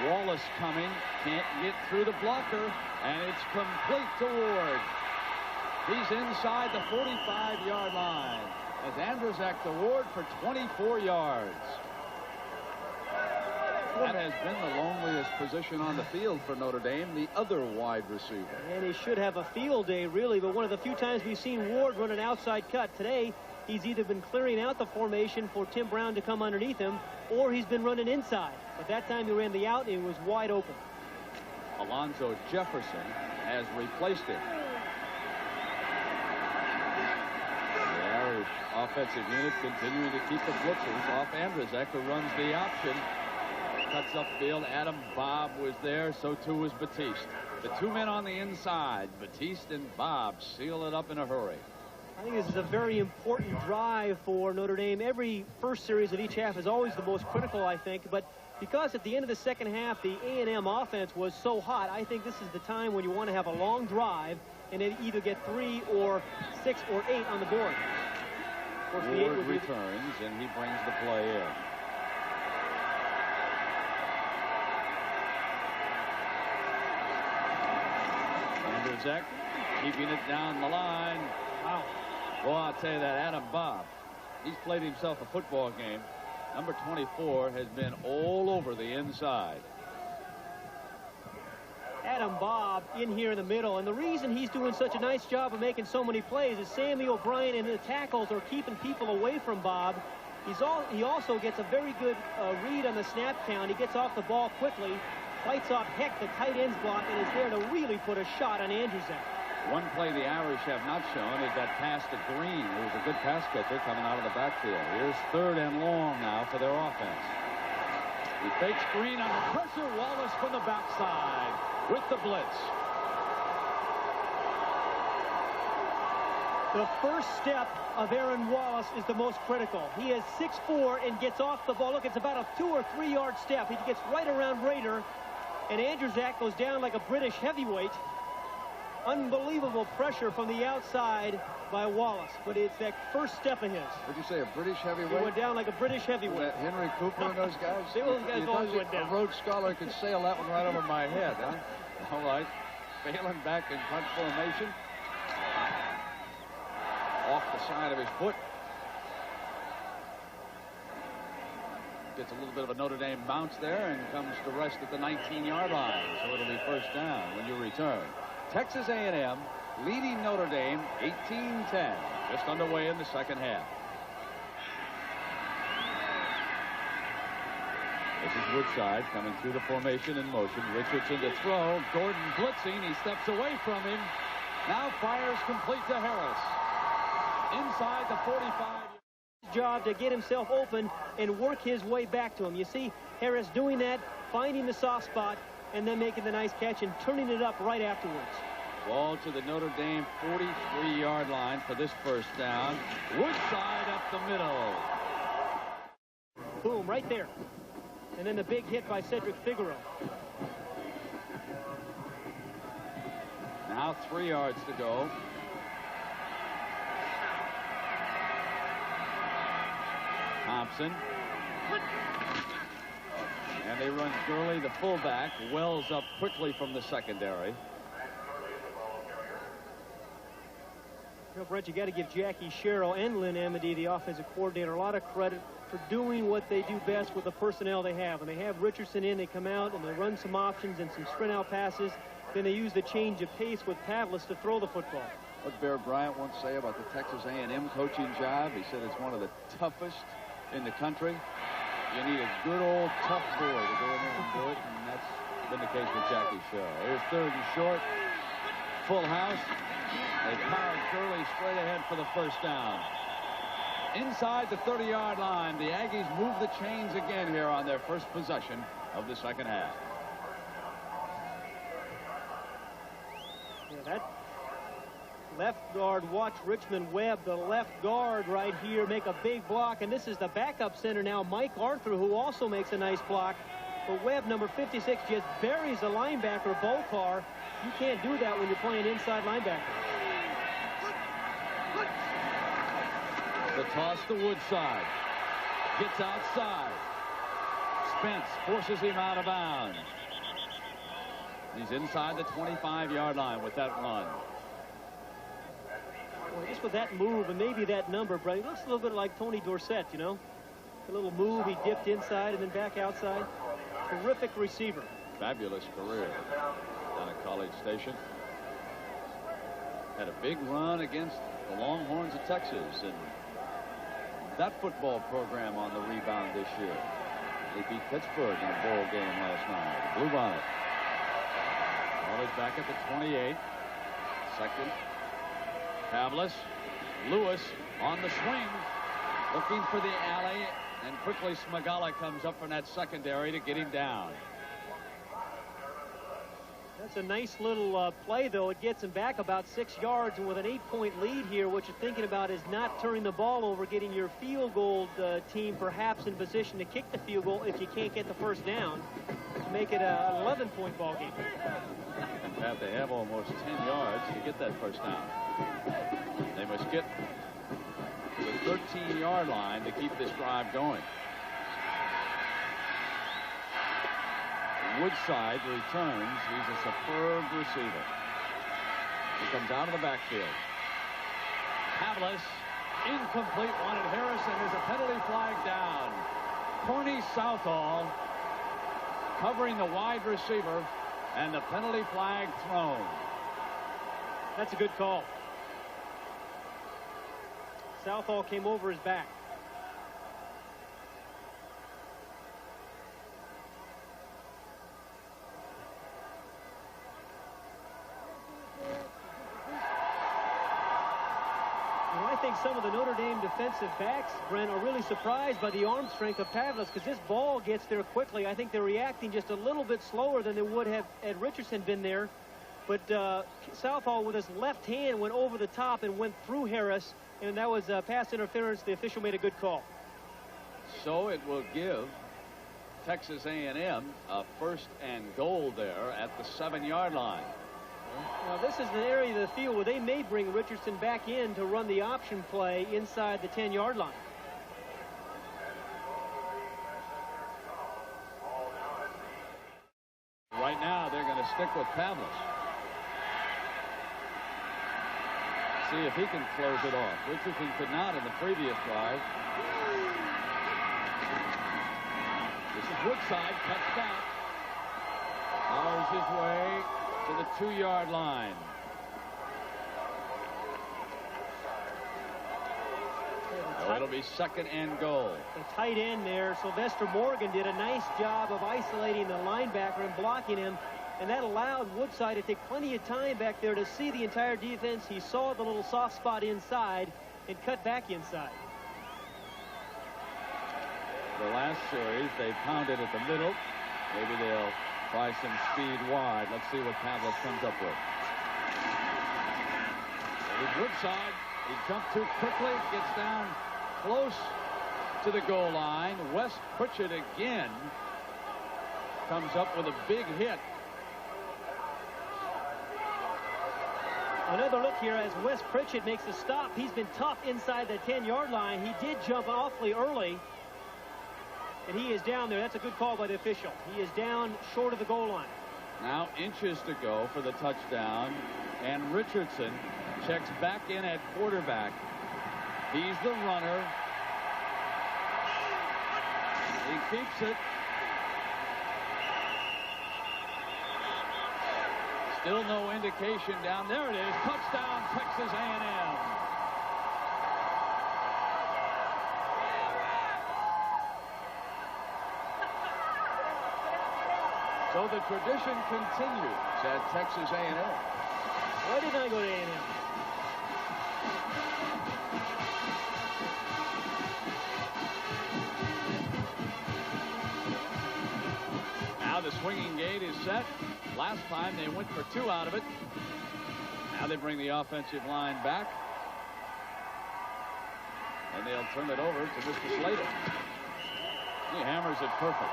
Wallace coming, can't get through the blocker, and it's complete to Ward. He's inside the 45-yard line as Andrzejczyk to Ward for 24 yards. That has been the loneliest position on the field for Notre Dame, the other wide receiver. And he should have a field day, really, but one of the few times we've seen Ward run an outside cut. Today, he's either been clearing out the formation for Tim Brown to come underneath him, or he's been running inside. But that time he ran the out, and it was wide open. Alonzo Jefferson has replaced him. The Irish offensive unit continuing to keep the blitzers off Andrzejczyk, who runs the option. Cuts upfield. Adam Bob was there. So too was Batiste. The two men on the inside, Batiste and Bob, seal it up in a hurry. I think this is a very important drive for Notre Dame. Every first series of each half is always the most critical, I think. But because at the end of the second half, the A&M offense was so hot, I think this is the time when you want to have a long drive and then either get 3 or 6 or 8 on the board. Ward returns, and he brings the play in. Andrzejczyk keeping it down the line. Wow. Well, I'll tell you that Adam Bob, he's played himself a football game. Number 24 has been all over the inside. Adam Bob in here in the middle, and the reason he's doing such a nice job of making so many plays is Sammy O'Brien and the tackles are keeping people away from Bob. He also gets a very good read on the snap count. He gets off the ball quickly, fights off Heck, the tight ends block, and is there to really put a shot on Andrzejczyk. One play the Irish have not shown is that pass to Green, who's a good pass catcher coming out of the backfield. Here's 3rd and long now for their offense. He fakes Green under pressure. Wallace from the backside with the blitz. The first step of Aaron Wallace is the most critical. He is 6'4" and gets off the ball. Look, it's about a 2 or 3 yard step. He gets right around Rader, and Andrzejczyk goes down like a British heavyweight. Unbelievable pressure from the outside by Wallace, but it's that first step of his. Would you say a British heavyweight? He went down like a British heavyweight. That Henry Cooper and those guys? Those guys all went down. A Rhodes Scholar could sail that one right over my head, huh? All right. Phelan back in punt formation. Off the side of his foot. Gets a little bit of a Notre Dame bounce there and comes to rest at the 19-yard line. So it'll be first down when you return. Texas A&M leading Notre Dame 18-10. Just underway in the second half. This is Woodside coming through the formation in motion. Richardson to throw. Gordon blitzing. He steps away from him. Now fires complete to Harris. Inside the 45. Job to get himself open and work his way back to him. You see Harris doing that, finding the soft spot, and then making the nice catch and turning it up right afterwards. Ball to the Notre Dame 43-yard line for this first down. Woodside up the middle. Boom, right there. And then the big hit by Cedric Figueroa. Now 3 yards to go. Thompson. And they run Gurley, the fullback. Wells up quickly from the secondary. You know, Brett, you got to give Jackie Sherrill and Lynn Amity, the offensive coordinator, a lot of credit for doing what they do best with the personnel they have. When they have Richardson in, they come out and they run some options and some sprint out passes. Then they use the change of pace with Pavlis to throw the football. What Bear Bryant once say about the Texas A&M coaching job? He said it's one of the toughest in the country. You need a good old tough boy to go in there and do it, and that's been the case with Jackie Sherrill. Here's 3rd and short. Full house. They powered Gurley straight ahead for the first down. Inside the 30-yard line, the Aggies move the chains again here on their first possession of the second half. Yeah, that left guard, watch Richmond Webb, the left guard right here, make a big block. And this is the backup center now, Mike Arthur, who also makes a nice block. But Webb, number 56, just buries the linebacker, Bokar. You can't do that when you're playing inside linebacker. The toss to Woodside. Gets outside. Spence forces him out of bounds. He's inside the 25-yard line with that run. Well, just with that move and maybe that number, Brett, he looks a little bit like Tony Dorsett, you know. A little move, he dipped inside and then back outside. Terrific receiver. Fabulous career down at College Station. Had a big run against the Longhorns of Texas and that football program on the rebound this year. They beat Pittsburgh in a bowl game last night. Blue Bonnet. Ball is back at the 28. Second. Pavlis. Lewis on the swing. Looking for the alley. And quickly Smagala comes up from that secondary to get him down. That's a nice little play, though. It gets him back about 6 yards, and with an 8-point lead here, what you're thinking about is not turning the ball over, getting your field goal team perhaps in position to kick the field goal if you can't get the first down to make it an 11-point ball game. In fact, they have almost 10 yards to get that first down. They must get to the 13-yard line to keep this drive going. Woodside returns. He's a superb receiver. He comes out of the backfield. Pavlis, incomplete, wanted Harris, and there's a penalty flag down. Corny Southall covering the wide receiver, and the penalty flag thrown. That's a good call. Southall came over his back. I think some of the Notre Dame defensive backs, Brent, are really surprised by the arm strength of Pavlis because this ball gets there quickly. I think they're reacting just a little bit slower than they would have had Richardson been there. But Southall with his left hand went over the top and went through Harris, and that was pass interference. The official made a good call. So it will give Texas A&M a 1st and goal there at the 7-yard line. Now, this is an area of the field where they may bring Richardson back in to run the option play inside the 10-yard line. Right now, they're going to stick with Pavlis. See if he can close it off. Richardson could not in the previous drive. This is Woodside, cuts back. Follows his way to the 2-yard line. Oh, it'll be 2nd and goal. The tight end there, Sylvester Morgan, did a nice job of isolating the linebacker and blocking him, and that allowed Woodside to take plenty of time back there to see the entire defense. He saw the little soft spot inside and cut back inside. The last series, they pounded at the middle. Maybe they'll try some speed wide. Let's see what Pavlis comes up with. There's Woodside. He jumped too quickly, gets down close to the goal line. Wes Pritchett again comes up with a big hit. Another look here as Wes Pritchett makes a stop. He's been tough inside the 10-yard line. He did jump awfully early. And he is down there. That's a good call by the official. He is down short of the goal line. Now inches to go for the touchdown. And Richardson checks back in at quarterback. He's the runner. He keeps it. Still no indication down. There it is. Touchdown, Texas A&M. So the tradition continues at Texas A&M. Why did I go to A&M? Now the swinging gate is set. Last time they went for 2 out of it. Now they bring the offensive line back. And they'll turn it over to Mr. Slater. He hammers it perfect.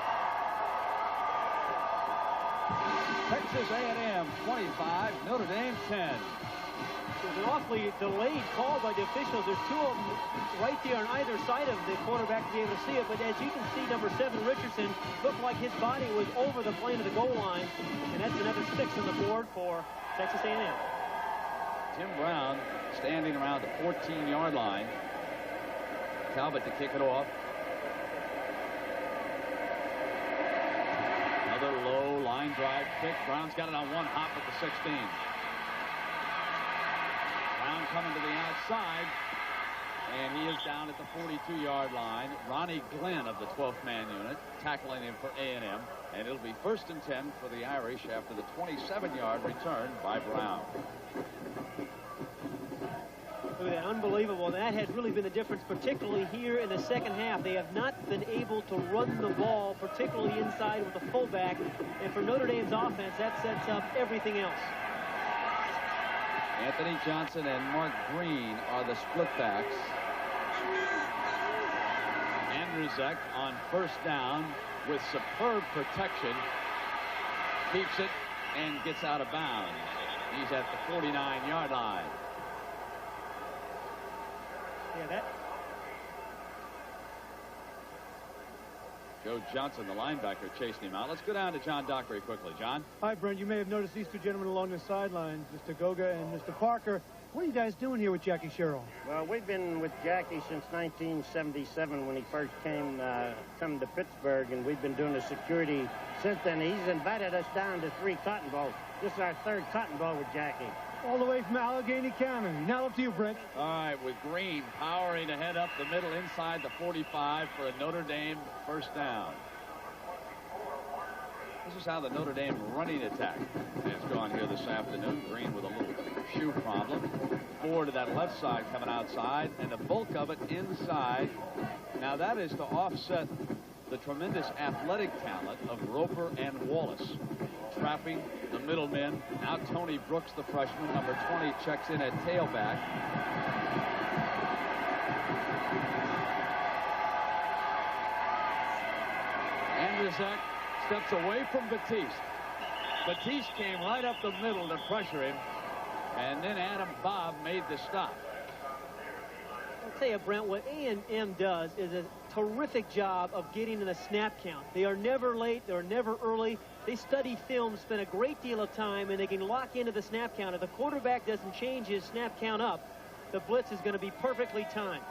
Texas A&M 25, Notre Dame 10. It was an awfully delayed call by the officials. There's 2 of them right there on either side of the quarterback to be able to see it. But as you can see, number 7, Richardson, looked like his body was over the plane of the goal line. And that's another 6 on the board for Texas A&M. Tim Brown standing around the 14-yard line. Talbot to kick it off. Another low line drive kick. Brown's got it on one hop at the 16. Brown coming to the outside. And he is down at the 42-yard line. Ronnie Glenn of the 12th man unit tackling him for A&M. And it'll be 1st and 10 for the Irish after the 27-yard return by Brown. Look at that, unbelievable. That has really been the difference, particularly here in the second half. They have not been able to run the ball, particularly inside with the fullback. And for Notre Dame's offense, that sets up everything else. Anthony Johnson and Mark Green are the split backs. Andrzejczyk on 1st down with superb protection. Keeps it and gets out of bounds. He's at the 49-yard line. Yeah, that. Joe Johnson, the linebacker, chasing him out. Let's go down to John Dockery quickly. John? Hi, Brent. You may have noticed these 2 gentlemen along the sidelines, Mr. Goga and Mr. Parker. What are you guys doing here with Jackie Sherrill? Well, we've been with Jackie since 1977 when he first came to Pittsburgh, and we've been doing the security since then. He's invited us down to 3 Cotton Bowl. This is our 3rd Cotton Bowl with Jackie. All the way from Allegheny County. Now up to you, Brent. All right, with Green powering ahead up the middle inside the 45 for a Notre Dame 1st down. This is how the Notre Dame running attack has gone here this afternoon. Green with a little shoe problem. 4 to that left side coming outside, and the bulk of it inside. Now that is to offset the tremendous athletic talent of Roper and Wallace. Trapping the middlemen. Now Tony Brooks, the freshman, number 20, checks in at tailback. Andrzejczyk steps away from Batiste. Batiste came right up the middle to pressure him. And then Adam Bobb made the stop. I'll tell you, Brent, what A&M does is a terrific job of getting in the snap count. They are never late. They're never early. They study film, spend a great deal of time, and they can lock into the snap count. If the quarterback doesn't change his snap count up, the blitz is going to be perfectly timed.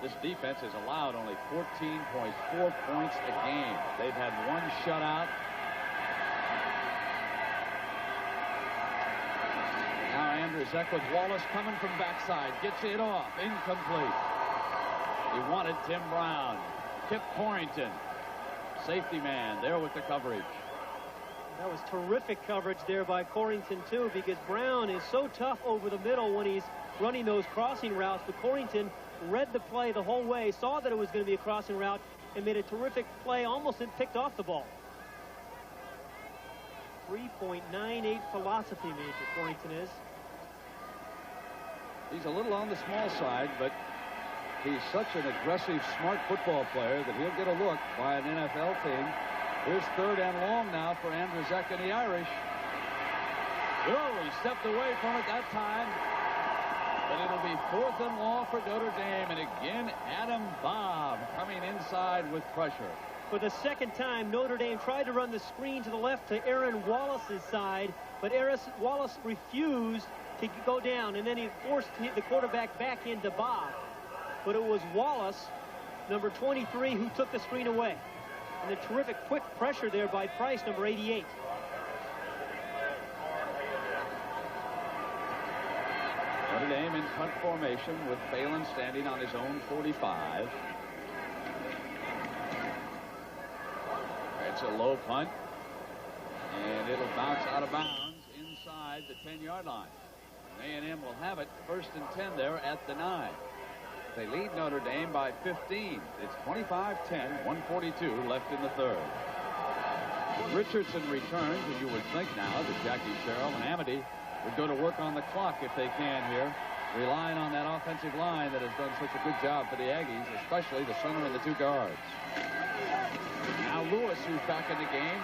This defense has allowed only 14.4 points a game. They've had 1 shutout. Now Andrzejczyk with Wallace coming from backside. Gets it off. Incomplete. He wanted Tim Brown. Kip Corrington. Safety man there with the coverage. That was terrific coverage there by Corrington, too, because Brown is so tough over the middle when he's running those crossing routes. But Corrington read the play the whole way, saw that it was going to be a crossing route, and made a terrific play, almost picked off the ball. 3.98 philosophy major, Corrington is. He's a little on the small side, but he's such an aggressive, smart football player that he'll get a look by an NFL team. Here's 3rd and long now for Andrzejczyk and the Irish. Oh, he stepped away from it that time. But it'll be 4th and long for Notre Dame. And again, Adam Bob coming inside with pressure. For the second time, Notre Dame tried to run the screen to the left to Aaron Wallace's side, but Wallace refused to go down, and then he forced the quarterback back into Bob. But it was Wallace, number 23, who took the screen away. And a terrific quick pressure there by Price, number 88. Notre Dame in punt formation with Phelan standing on his own 45. It's a low punt, and it'll bounce out of bounds inside the 10-yard line. A&M will have it 1st and 10 there at the 9. They lead Notre Dame by 15. It's 25-10, 1:42 left in the 3rd. Richardson returns, and you would think now that Jackie Sherrill and Amity would go to work on the clock if they can here, relying on that offensive line that has done such a good job for the Aggies, especially the center and the 2 guards. Now Lewis, who's back in the game.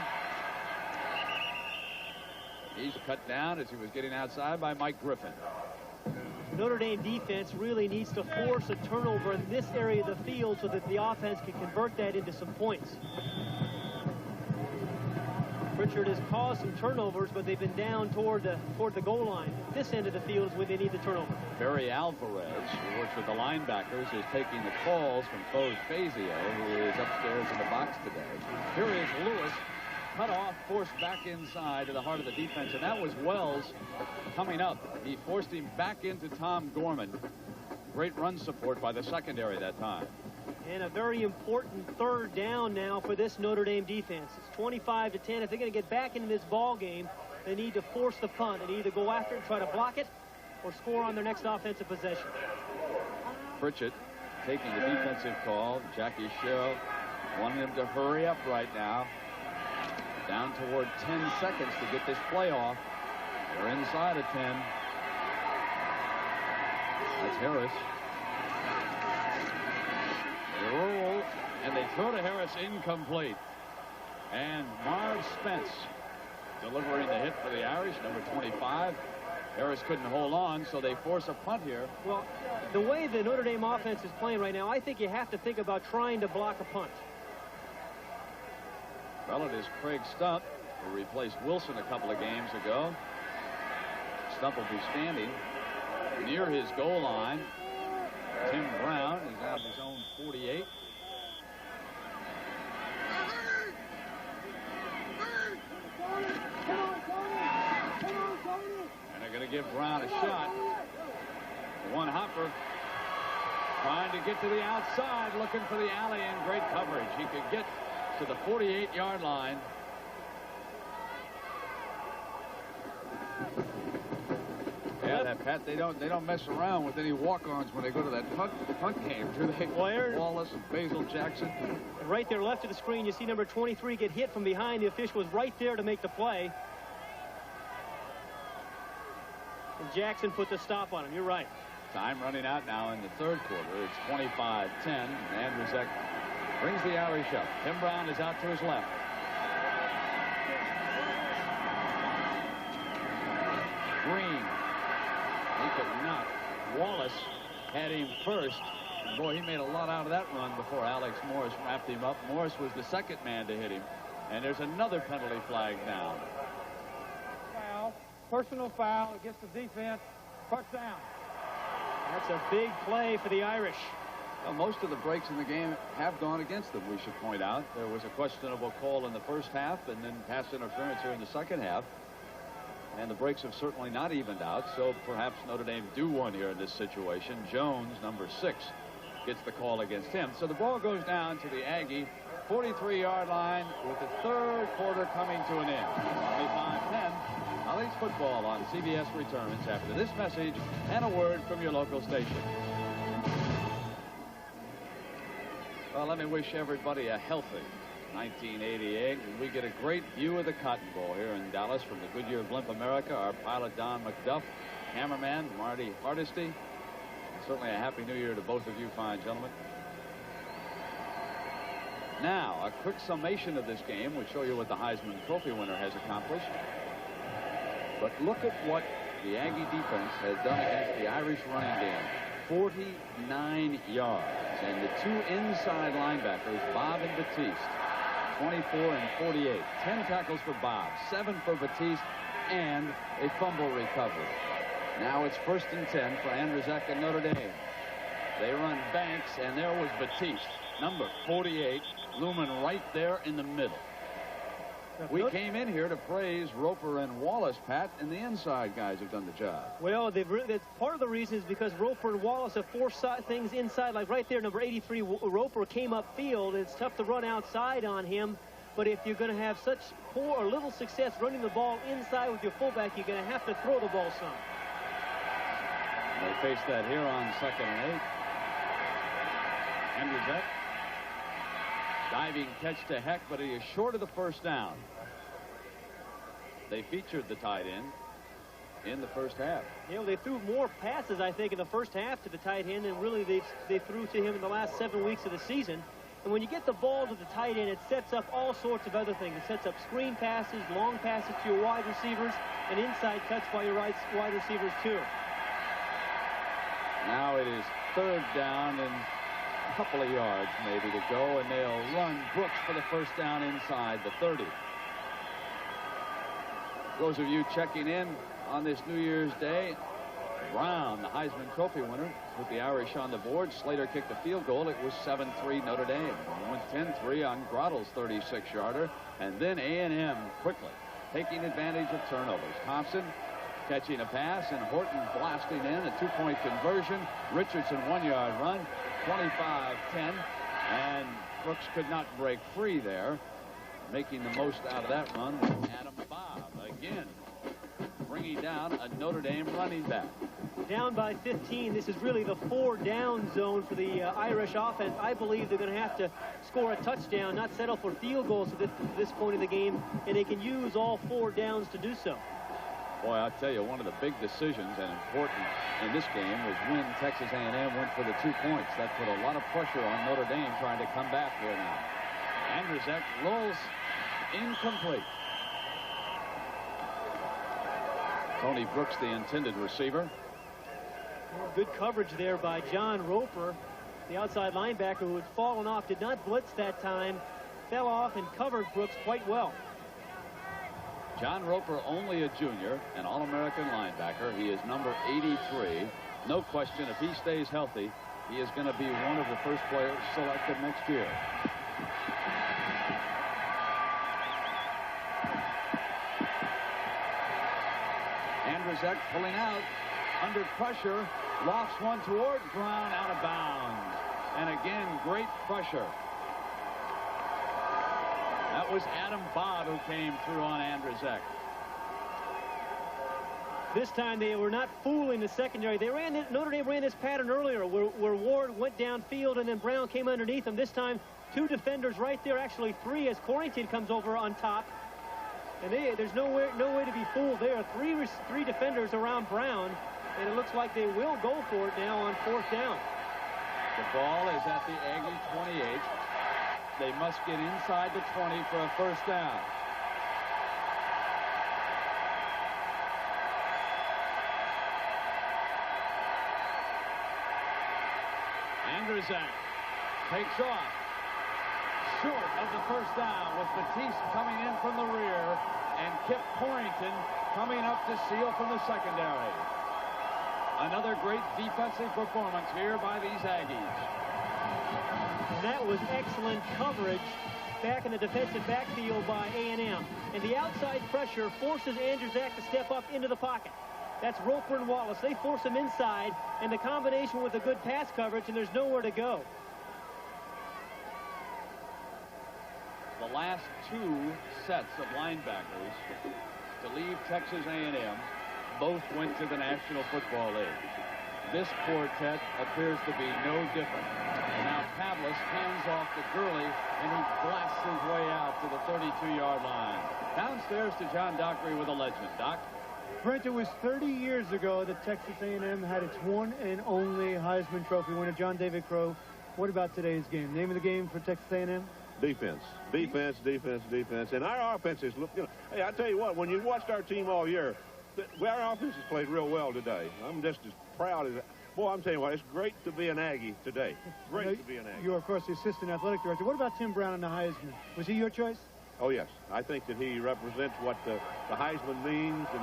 He's cut down as he was getting outside by Mike Griffin. Notre Dame defense really needs to force a turnover in this area of the field so that the offense can convert that into some points. Richard has caused some turnovers, but they've been down toward the goal line. This end of the field is where they need the turnover. Barry Alvarez, who works with the linebackers, is taking the calls from Foz Fazio, who is upstairs in the box today. Here is Lewis, cut off, forced back inside to the heart of the defense, and that was Wells coming up. He forced him back into Tom Gorman. Great run support by the secondary that time. And a very important 3rd down now for this Notre Dame defense. It's 25-10. If they're going to get back into this ball game, they need to force the punt and either go after it and try to block it or score on their next offensive possession. Pritchett taking the defensive call. Jackie Sherrill wanting him to hurry up right now. Down toward 10 seconds to get this play off. They're inside of 10. That's Harris. They roll, and they throw to Harris, incomplete. And Marv Spence delivering the hit for the Irish, number 25. Harris couldn't hold on, so they force a punt here. Well, the way the Notre Dame offense is playing right now, I think you have to think about trying to block a punt. Well, it is Craig Stump, who replaced Wilson a couple of games ago. Stump will be standing near his goal line. Tim Brown is out of his own 48. And they're going to give Brown a shot. One hopper trying to get to the outside, looking for the alley in great coverage. He could get to the 48-yard line. Yeah, that Pat, they don't mess around with any walk-ons when they go to that punt game, do they? Wallace and Basil Jackson. Right there left of the screen, you see number 23 get hit from behind. The official was right there to make the play. And Jackson put the stop on him. You're right. Time running out now in the 3rd quarter. It's 25-10. Andrzejczyk brings the Irish up. Tim Brown is out to his left. Green. He could not. Wallace had him first. And boy, he made a lot out of that run before Alex Morris wrapped him up. Morris was the 2nd man to hit him. And there's another penalty flag now. Foul. Personal foul against the defense. Touchdown. That's a big play for the Irish. Well, most of the breaks in the game have gone against them, we should point out. There was a questionable call in the first half and then pass interference here in the second half. And the breaks have certainly not evened out, so perhaps Notre Dame do one here in this situation. Jones, number 6, gets the call against him. So the ball goes down to the Aggie 43-yard line with the 3rd quarter coming to an end. 25-10. College football on CBS returns after this message and a word from your local station. Well, let me wish everybody a healthy 1988. We get a great view of the Cotton Bowl here in Dallas from the Goodyear Blimp America. Our pilot, Don McDuff, cameraman, Marty Hardesty. And certainly a Happy New Year to both of you fine gentlemen. Now, a quick summation of this game would show you what the Heisman Trophy winner has accomplished. But look at what the Aggie defense has done against the Irish running game. 49 yards. And the two inside linebackers, Bob and Batiste, 24 and 48. 10 tackles for Bob, 7 for Batiste, and a fumble recovery. Now it's 1st and 10 for Andrzejczyk and Notre Dame. They run Banks, and there was Batiste, number 48, looming right there in the middle. We came in here to praise Roper and Wallace, Pat, and the inside guys have done the job. Well, that's part of the reason is because Roper and Wallace have forced things inside, like right there, number 83, Roper came upfield. It's tough to run outside on him, but if you're going to have such poor or little success running the ball inside with your fullback, you're going to have to throw the ball some. They face that here on 2nd and 8. Andrzejczyk. Diving catch to Heck, but he is short of the first down. They featured the tight end in the first half. You know, they threw more passes, I think, in the first half to the tight end than really they threw to him in the last 7 weeks of the season. And when you get the ball to the tight end, it sets up all sorts of other things. It sets up screen passes, long passes to your wide receivers, and inside cuts by your wide receivers, too. Now it is 3rd down and a couple of yards maybe to go, and they'll run Brooks for the first down inside the 30. Those of you checking in on this New Year's Day, Brown, the Heisman Trophy winner, with the Irish on the board. Slater kicked a field goal. It was 7-3 Notre Dame. It went 10-3 on Grottle's 36-yarder, and then A&M quickly taking advantage of turnovers. Thompson catching a pass, and Horton blasting in a 2-point conversion. Richardson 1-yard run, 25-10, and Brooks could not break free there. Making the most out of that run was Adam Bob, again bringing down a Notre Dame running back. Down by 15. This is really the 4-down zone for the Irish offense. I believe they're going to have to score a touchdown, not settle for field goals at this point in the game, and they can use all 4 downs to do so. Boy, I'll tell you, one of the big decisions and important in this game was when Texas A&M went for the 2 points. That put a lot of pressure on Notre Dame trying to come back here now. Andrzejczyk rolls incomplete. Tony Brooks, the intended receiver. Good coverage there by John Roper, the outside linebacker who had fallen off, did not blitz that time, fell off and covered Brooks quite well. John Roper, only a junior, an All-American linebacker. He is number 83. No question, if he stays healthy, he is going to be one of the first players selected next year. Andrzejczyk pulling out under pressure, lofts one toward Brown, out of bounds. And again, great pressure. That was Adam Bob who came through on Andrzejczyk. This time they were not fooling the secondary. Notre Dame ran this pattern earlier where Ward went downfield and then Brown came underneath him. This time 2 defenders right there, actually 3 as Corrington comes over on top. And there's no way to be fooled there. Three defenders around Brown, and it looks like they will go for it now on 4th down. The ball is at the Aggie 28. They must get inside the 20 for a first down. Andrzejczyk takes off. Short of the first down with Batiste coming in from the rear and Kip Corrington coming up to seal from the secondary. Another great defensive performance here by these Aggies. And that was excellent coverage back in the defensive backfield by A&M. And the outside pressure forces Andrzejczyk to step up into the pocket. That's Roper and Wallace. They force him inside, and the combination with a good pass coverage, and there's nowhere to go. The last 2 sets of linebackers to leave Texas A&M both went to the National Football League. This quartet appears to be no different. Now Pavlis hands off to Gurley, and he blasts his way out to the 32-yard line. Downstairs to John Dockery with a legend. Doc? Brent, it was 30 years ago that Texas A&M had its one and only Heisman Trophy winner, John David Crow. What about today's game? Name of the game for Texas A&M? Defense. Defense, defense, defense. And our offenses look, hey, I tell you what, when you watched our team all year, our offense has played real well today. I'm just as proud as boy. I'm telling you what, it's great to be an Aggie today. Great to be an Aggie. You're, of course, the assistant athletic director. What about Tim Brown and the Heisman? Was he your choice? Oh yes, I think that he represents what the Heisman means and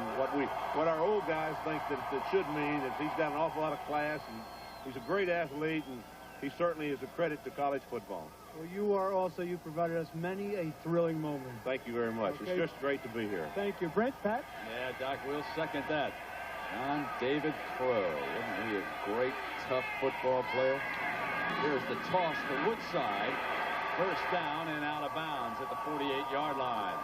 what our old guys think that it should mean. That he's got an awful lot of class and he's a great athlete, and he certainly is a credit to college football. Well, you provided us many a thrilling moment. Thank you very much. Okay. It's just great to be here. Thank you. Brent, Pat? Yeah, Doc, we'll second that. John David Crow. Wasn't he a great, tough football player? Here's the toss to Woodside. First down and out of bounds at the 48-yard line.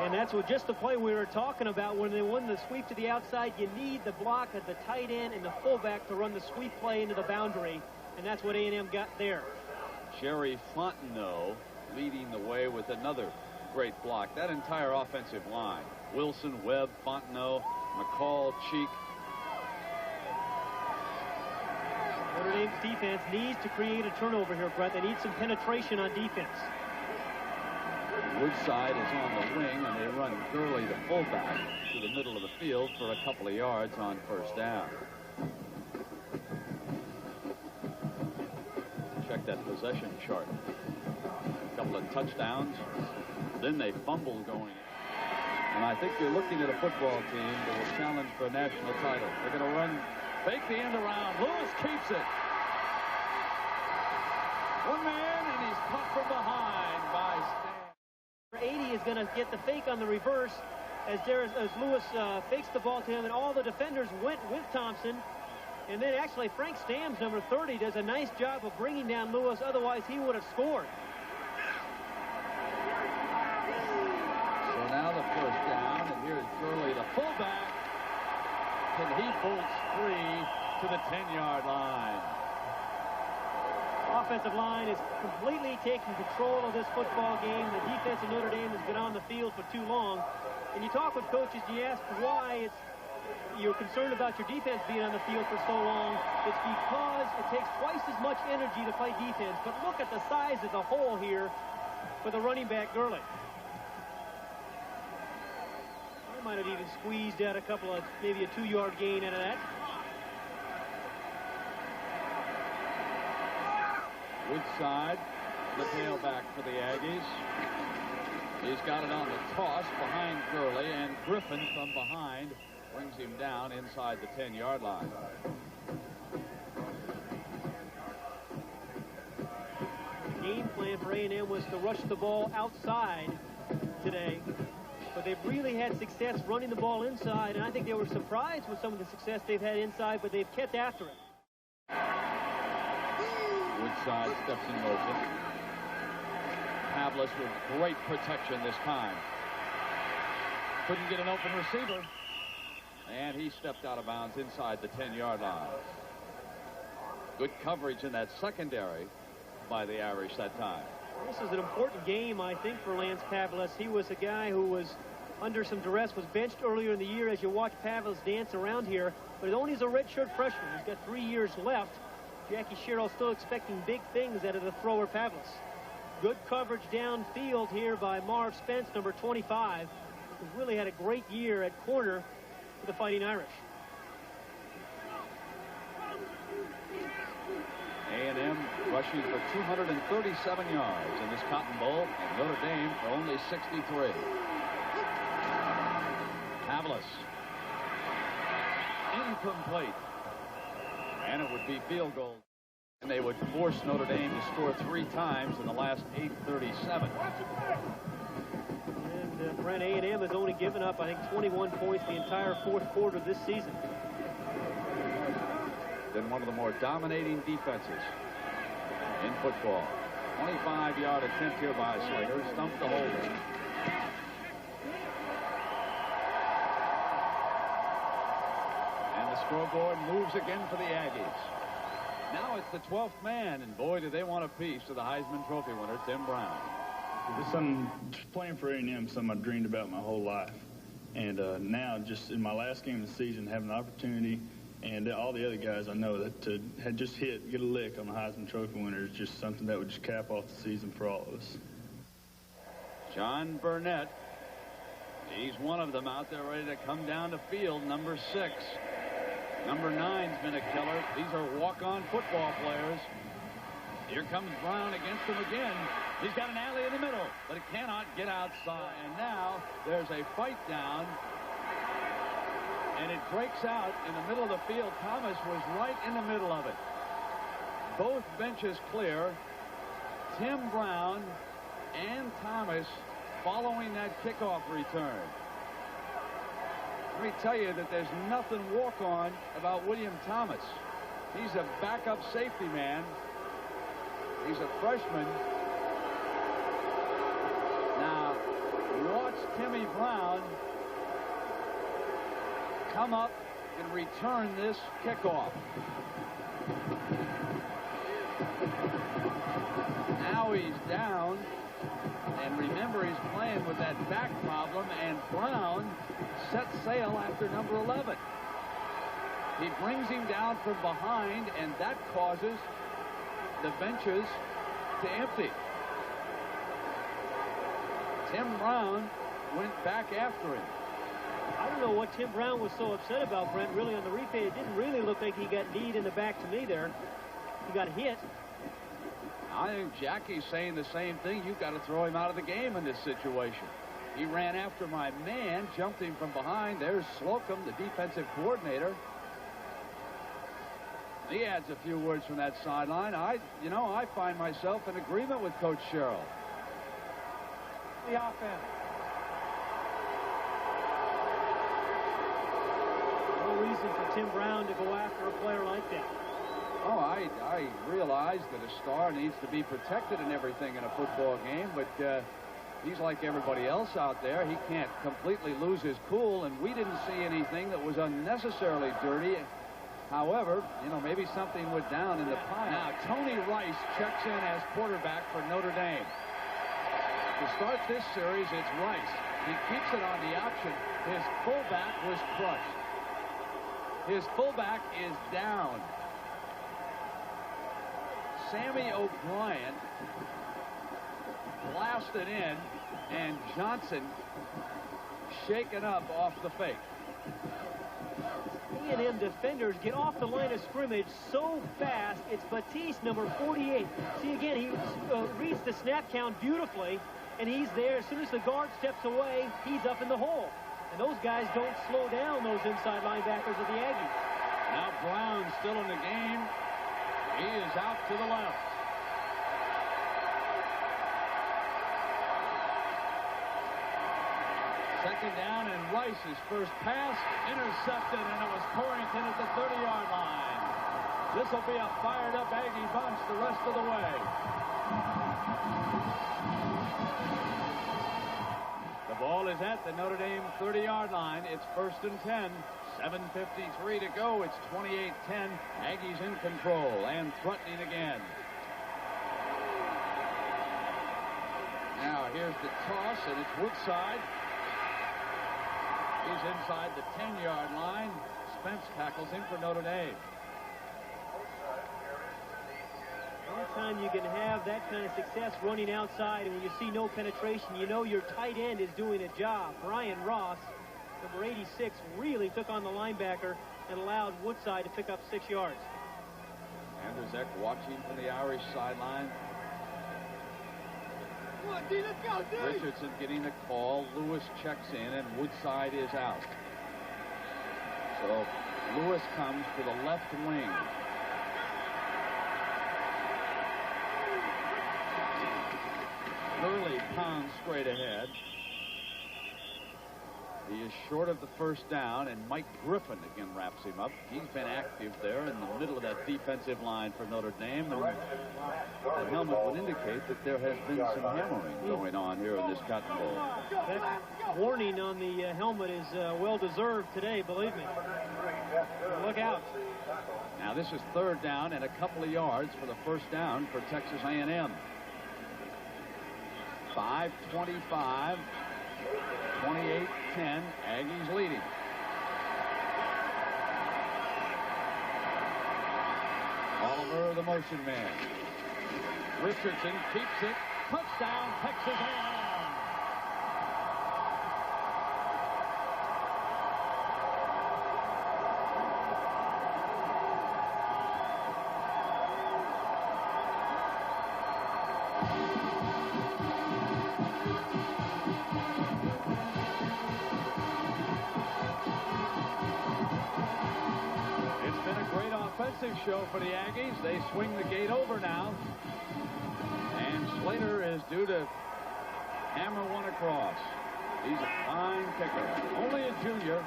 And that's just the play we were talking about when they won the sweep to the outside. You need the block at the tight end and the fullback to run the sweep play into the boundary, and that's what A&M got there. Jerry Fontenot leading the way with another great block. That entire offensive line. Wilson, Webb, Fontenot, McCall, Cheek. Notre Dame's defense needs to create a turnover here, Brett. They need some penetration on defense. Woodside is on the wing, and they run Gurley, the fullback, to the middle of the field for a couple of yards on first down. Check that possession chart. A couple of touchdowns. Then they fumble going. And I think you're looking at a football team that will challenge for a national title. They're going to run, fake the end around. Lewis keeps it. One man, and he's caught from behind by Stan. 80 is going to get the fake on the reverse as Lewis fakes the ball to him, and all the defenders went with Thompson. And then actually Frank Stamms, number 30, does a nice job of bringing down Lewis. Otherwise, he would have scored. So now the first down, and here's Gurley, the fullback. And he bolts free to the 10-yard line. Offensive line is completely taking control of this football game. The defense of Notre Dame has been on the field for too long. And you talk with coaches, and you ask why you're concerned about your defense being on the field for so long. It's because it takes twice as much energy to play defense. But look at the size of the hole here for the running back, Gurley. They might have even squeezed out maybe a 2-yard gain out of that. Woodside, the tailback for the Aggies. He's got it on the toss behind Gurley, and Griffin from behind brings him down inside the 10-yard line. The game plan for A&M was to rush the ball outside today, but they've really had success running the ball inside, and I think they were surprised with some of the success they've had inside, but they've kept after it. Woodside steps in motion. Pavlis with great protection this time. Couldn't get an open receiver. And he stepped out of bounds inside the 10-yard line. Good coverage in that secondary by the Irish that time. This is an important game, I think, for Lance Pavlis. He was a guy who was under some duress, was benched earlier in the year as you watch Pavlis dance around here. But only as a redshirt freshman. He's got 3 years left. Jackie Sherrill still expecting big things out of the thrower Pavlis. Good coverage downfield here by Marv Spence, number 25, who's really had a great year at corner for the Fighting Irish. A&M rushing for 237 yards in this Cotton Bowl, and Notre Dame for only 63. Pavlis. Incomplete. And it would be field goal. And they would force Notre Dame to score 3 times in the last 8:37. And Brent, A&M has only given up, I think, 21 points the entire fourth quarter this season. Been one of the more dominating defenses in football. 25-yard attempt here by Slater. Stumped the holder. And the scoreboard moves again for the Aggies. Now it's the 12th man, and boy, do they want a piece of the Heisman Trophy winner, Tim Brown. It's something, playing for A&M, something I've dreamed about my whole life. And now, just in my last game of the season, having the opportunity, and all the other guys I know that had just get a lick on the Heisman Trophy winner is just something that would just cap off the season for all of us. John Burnett He's one of them out there ready to come down the field, number 6. Number 9's been a killer. These are walk-on football players. Here comes Brown against him again. He's got an alley in the middle, but it cannot get outside. And now there's a fight down, and it breaks out in the middle of the field. Thomas was right in the middle of it. Both benches clear. Tim Brown and Thomas following that kickoff return. Let me tell you that there's nothing walk-on about William Thomas. He's a backup safety man. He's a freshman. Now, watch Timmy Brown come up and return this kickoff. Now he's down. And remember, he's playing with that back problem, and Brown sets sail after number 11. He brings him down from behind, and that causes the benches to empty. Tim Brown went back after him. I don't know what Tim Brown was so upset about, Brent. Really, on the replay, it didn't really look like he got kneed in the back to me there. He got hit. I think Jackie's saying the same thing. You've got to throw him out of the game in this situation. He ran after my man, jumped him from behind. There's Slocum, the defensive coordinator. He adds a few words from that sideline. I find myself in agreement with Coach Sherrill. The offense. No reason for Tim Brown to go after a player like that. Oh, I realize that a star needs to be protected and everything in a football game, but he's like everybody else out there. He can't completely lose his cool, and we didn't see anything that was unnecessarily dirty. However, maybe something went down in the pile. Now, Tony Rice checks in as quarterback for Notre Dame. To start this series, it's Rice. He keeps it on the option. His fullback was crushed. His fullback is down. Sammy O'Brien blasted in, and Johnson shaken up off the fake. A&M defenders get off the line of scrimmage so fast. It's Batiste, number 48. See, again, he reads the snap count beautifully, and he's there. As soon as the guard steps away, he's up in the hole. And those guys don't slow down, those inside linebackers of the Aggies. Now Brown still in the game. He is out to the left. Second down, and Rice's first pass intercepted, and it was Torrington at the 30-yard line. This will be a fired-up Aggie bunch the rest of the way. The ball is at the Notre Dame 30-yard line. It's 1st and 10. 7:53 to go. It's 28-10. Aggies in control and threatening again. Now here's the toss, and it's Woodside. He's inside the 10-yard line. Spence tackles him for Notre Dame. Anytime you can have that kind of success running outside, and when you see no penetration, you know your tight end is doing a job. Brian Ross, number 86, really took on the linebacker and allowed Woodside to pick up 6 yards. Andrzejczyk watching from the Irish sideline. Richardson getting the call. Lewis checks in, and Woodside is out. So Lewis comes to the left wing. Gurley pounds straight ahead. He is short of the first down, and Mike Griffin again wraps him up. He's been active there in the middle of that defensive line for Notre Dame, and that helmet would indicate that there has been some hammering going on here in this Cotton Bowl. That warning on the helmet is well-deserved today, believe me. Look out. Now this is 3rd down and a couple of yards for the first down for Texas A&M. 5:25. 28-10, Aggies leading. Oliver, the motion man. Richardson keeps it. Touchdown, Texas A&M. It's been a great offensive show for the Aggies. They swing the gate over now. And Slater is due to hammer one across. He's a fine kicker. Only a junior.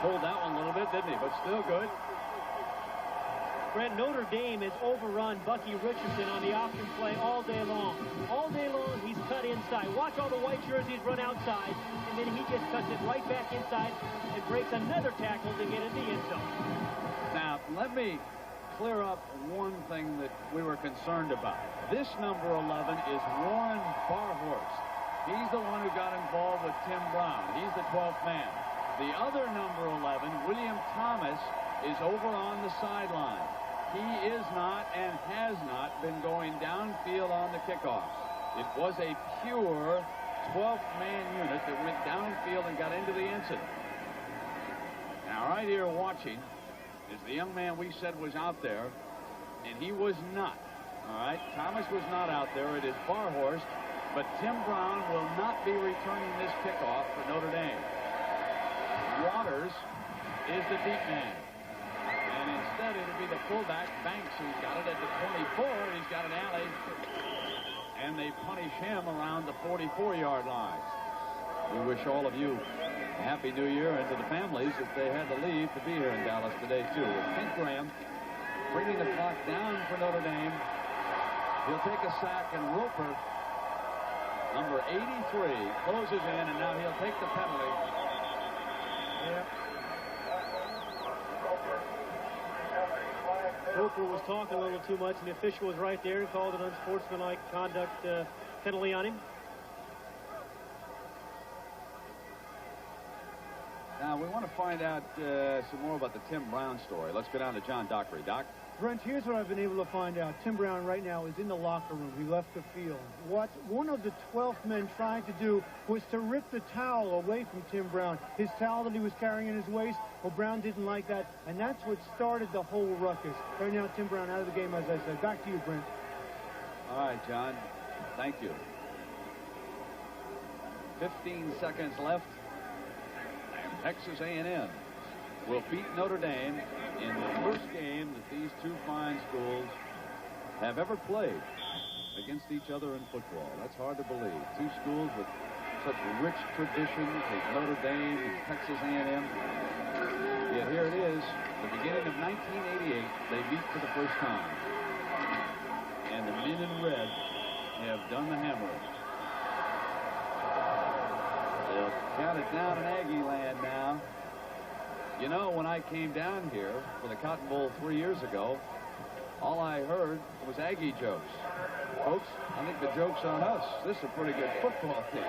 Pulled that one a little bit, didn't he? But still good. Brent, Notre Dame has overrun Bucky Richardson on the option play all day long. All day long, he's cut inside. Watch all the white jerseys run outside, and then he just cuts it right back inside and breaks another tackle to get in the end zone. Now, let me clear up one thing that we were concerned about. This number 11 is Warren Barhorst. He's the one who got involved with Tim Brown. He's the 12th man. The other number 11, William Thomas, is over on the sideline. He is not and has not been going downfield on the kickoffs. It was a pure 12th man unit that went downfield and got into the incident. Now, right here watching is the young man we said was out there, and he was not. All right, Thomas was not out there. It is Barhorst, but Tim Brown will not be returning this kickoff for Notre Dame. Waters is the deep man. And instead, it'll be the fullback, Banks, who's got it at the 24. He's got an alley. And they punish him around the 44-yard line. We wish all of you a happy new year, and to the families that they had to leave to be here in Dallas today, too. With Kent Graham bringing the clock down for Notre Dame. He'll take a sack, and Roper, number 83, closes in, and now he'll take the penalty. Yeah. Roper was talking a little too much, and the official was right there and called an unsportsmanlike conduct penalty on him. Now, we want to find out some more about the Tim Brown story. Let's go down to John Dockery. Doc? Brent, here's what I've been able to find out. Tim Brown right now is in the locker room. He left the field. What one of the 12th men tried to do was to rip the towel away from Tim Brown. His towel that he was carrying in his waist, well, Brown didn't like that, and that's what started the whole ruckus. Right now, Tim Brown out of the game, as I said. Back to you, Brent. All right, John. Thank you. 15 seconds left. And Texas A&M will beat Notre Dame in the first game that these two fine schools have ever played against each other in football. That's hard to believe. Two schools with such rich traditions as Notre Dame and Texas A&M. Yet here it is, the beginning of 1988, they meet for the first time. And the men in red have done the hammering. They'll count it down in Aggie land now. You know, when I came down here for the Cotton Bowl 3 years ago, all I heard was Aggie jokes. Folks, I think the joke's on us. This is a pretty good football team.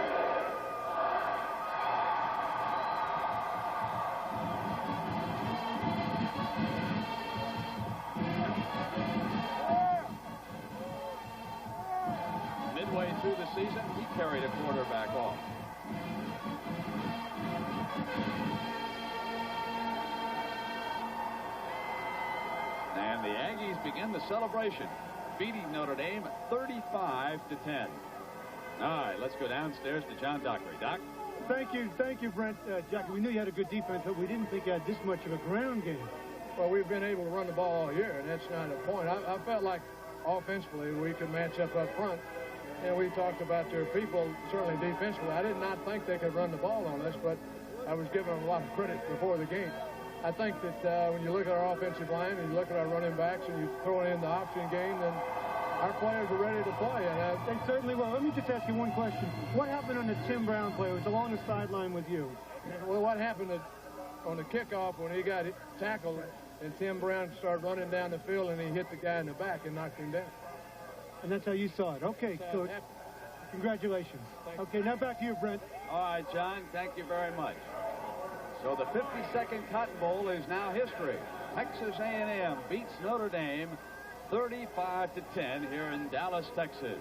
Midway through the season, he carried a quarterback off. And the Aggies begin the celebration, beating Notre Dame 35-10. All right, let's go downstairs to John Dockery. Doc? Thank you, Brent. Jackie, we knew you had a good defense, but we didn't think you had this much of a ground game. Well, we've been able to run the ball all year, and that's not the point. I felt like offensively we could match up front. And we talked about their people, certainly defensively. I did not think they could run the ball on us, but I was giving them a lot of credit before the game. I think that when you look at our offensive line and you look at our running backs and you throw in the option game, then our players are ready to play. And they certainly will. Let me just ask you one question. What happened on the Tim Brown play? It was along the sideline with you. Well, what happened on the kickoff when he got tackled and Tim Brown started running down the field and he hit the guy in the back and knocked him down. And that's how you saw it. Okay, Coach. Congratulations. Okay, now back to you, Brent. All right, John, thank you very much. So the 52nd Cotton Bowl is now history. Texas A&M beats Notre Dame 35-10 here in Dallas, Texas.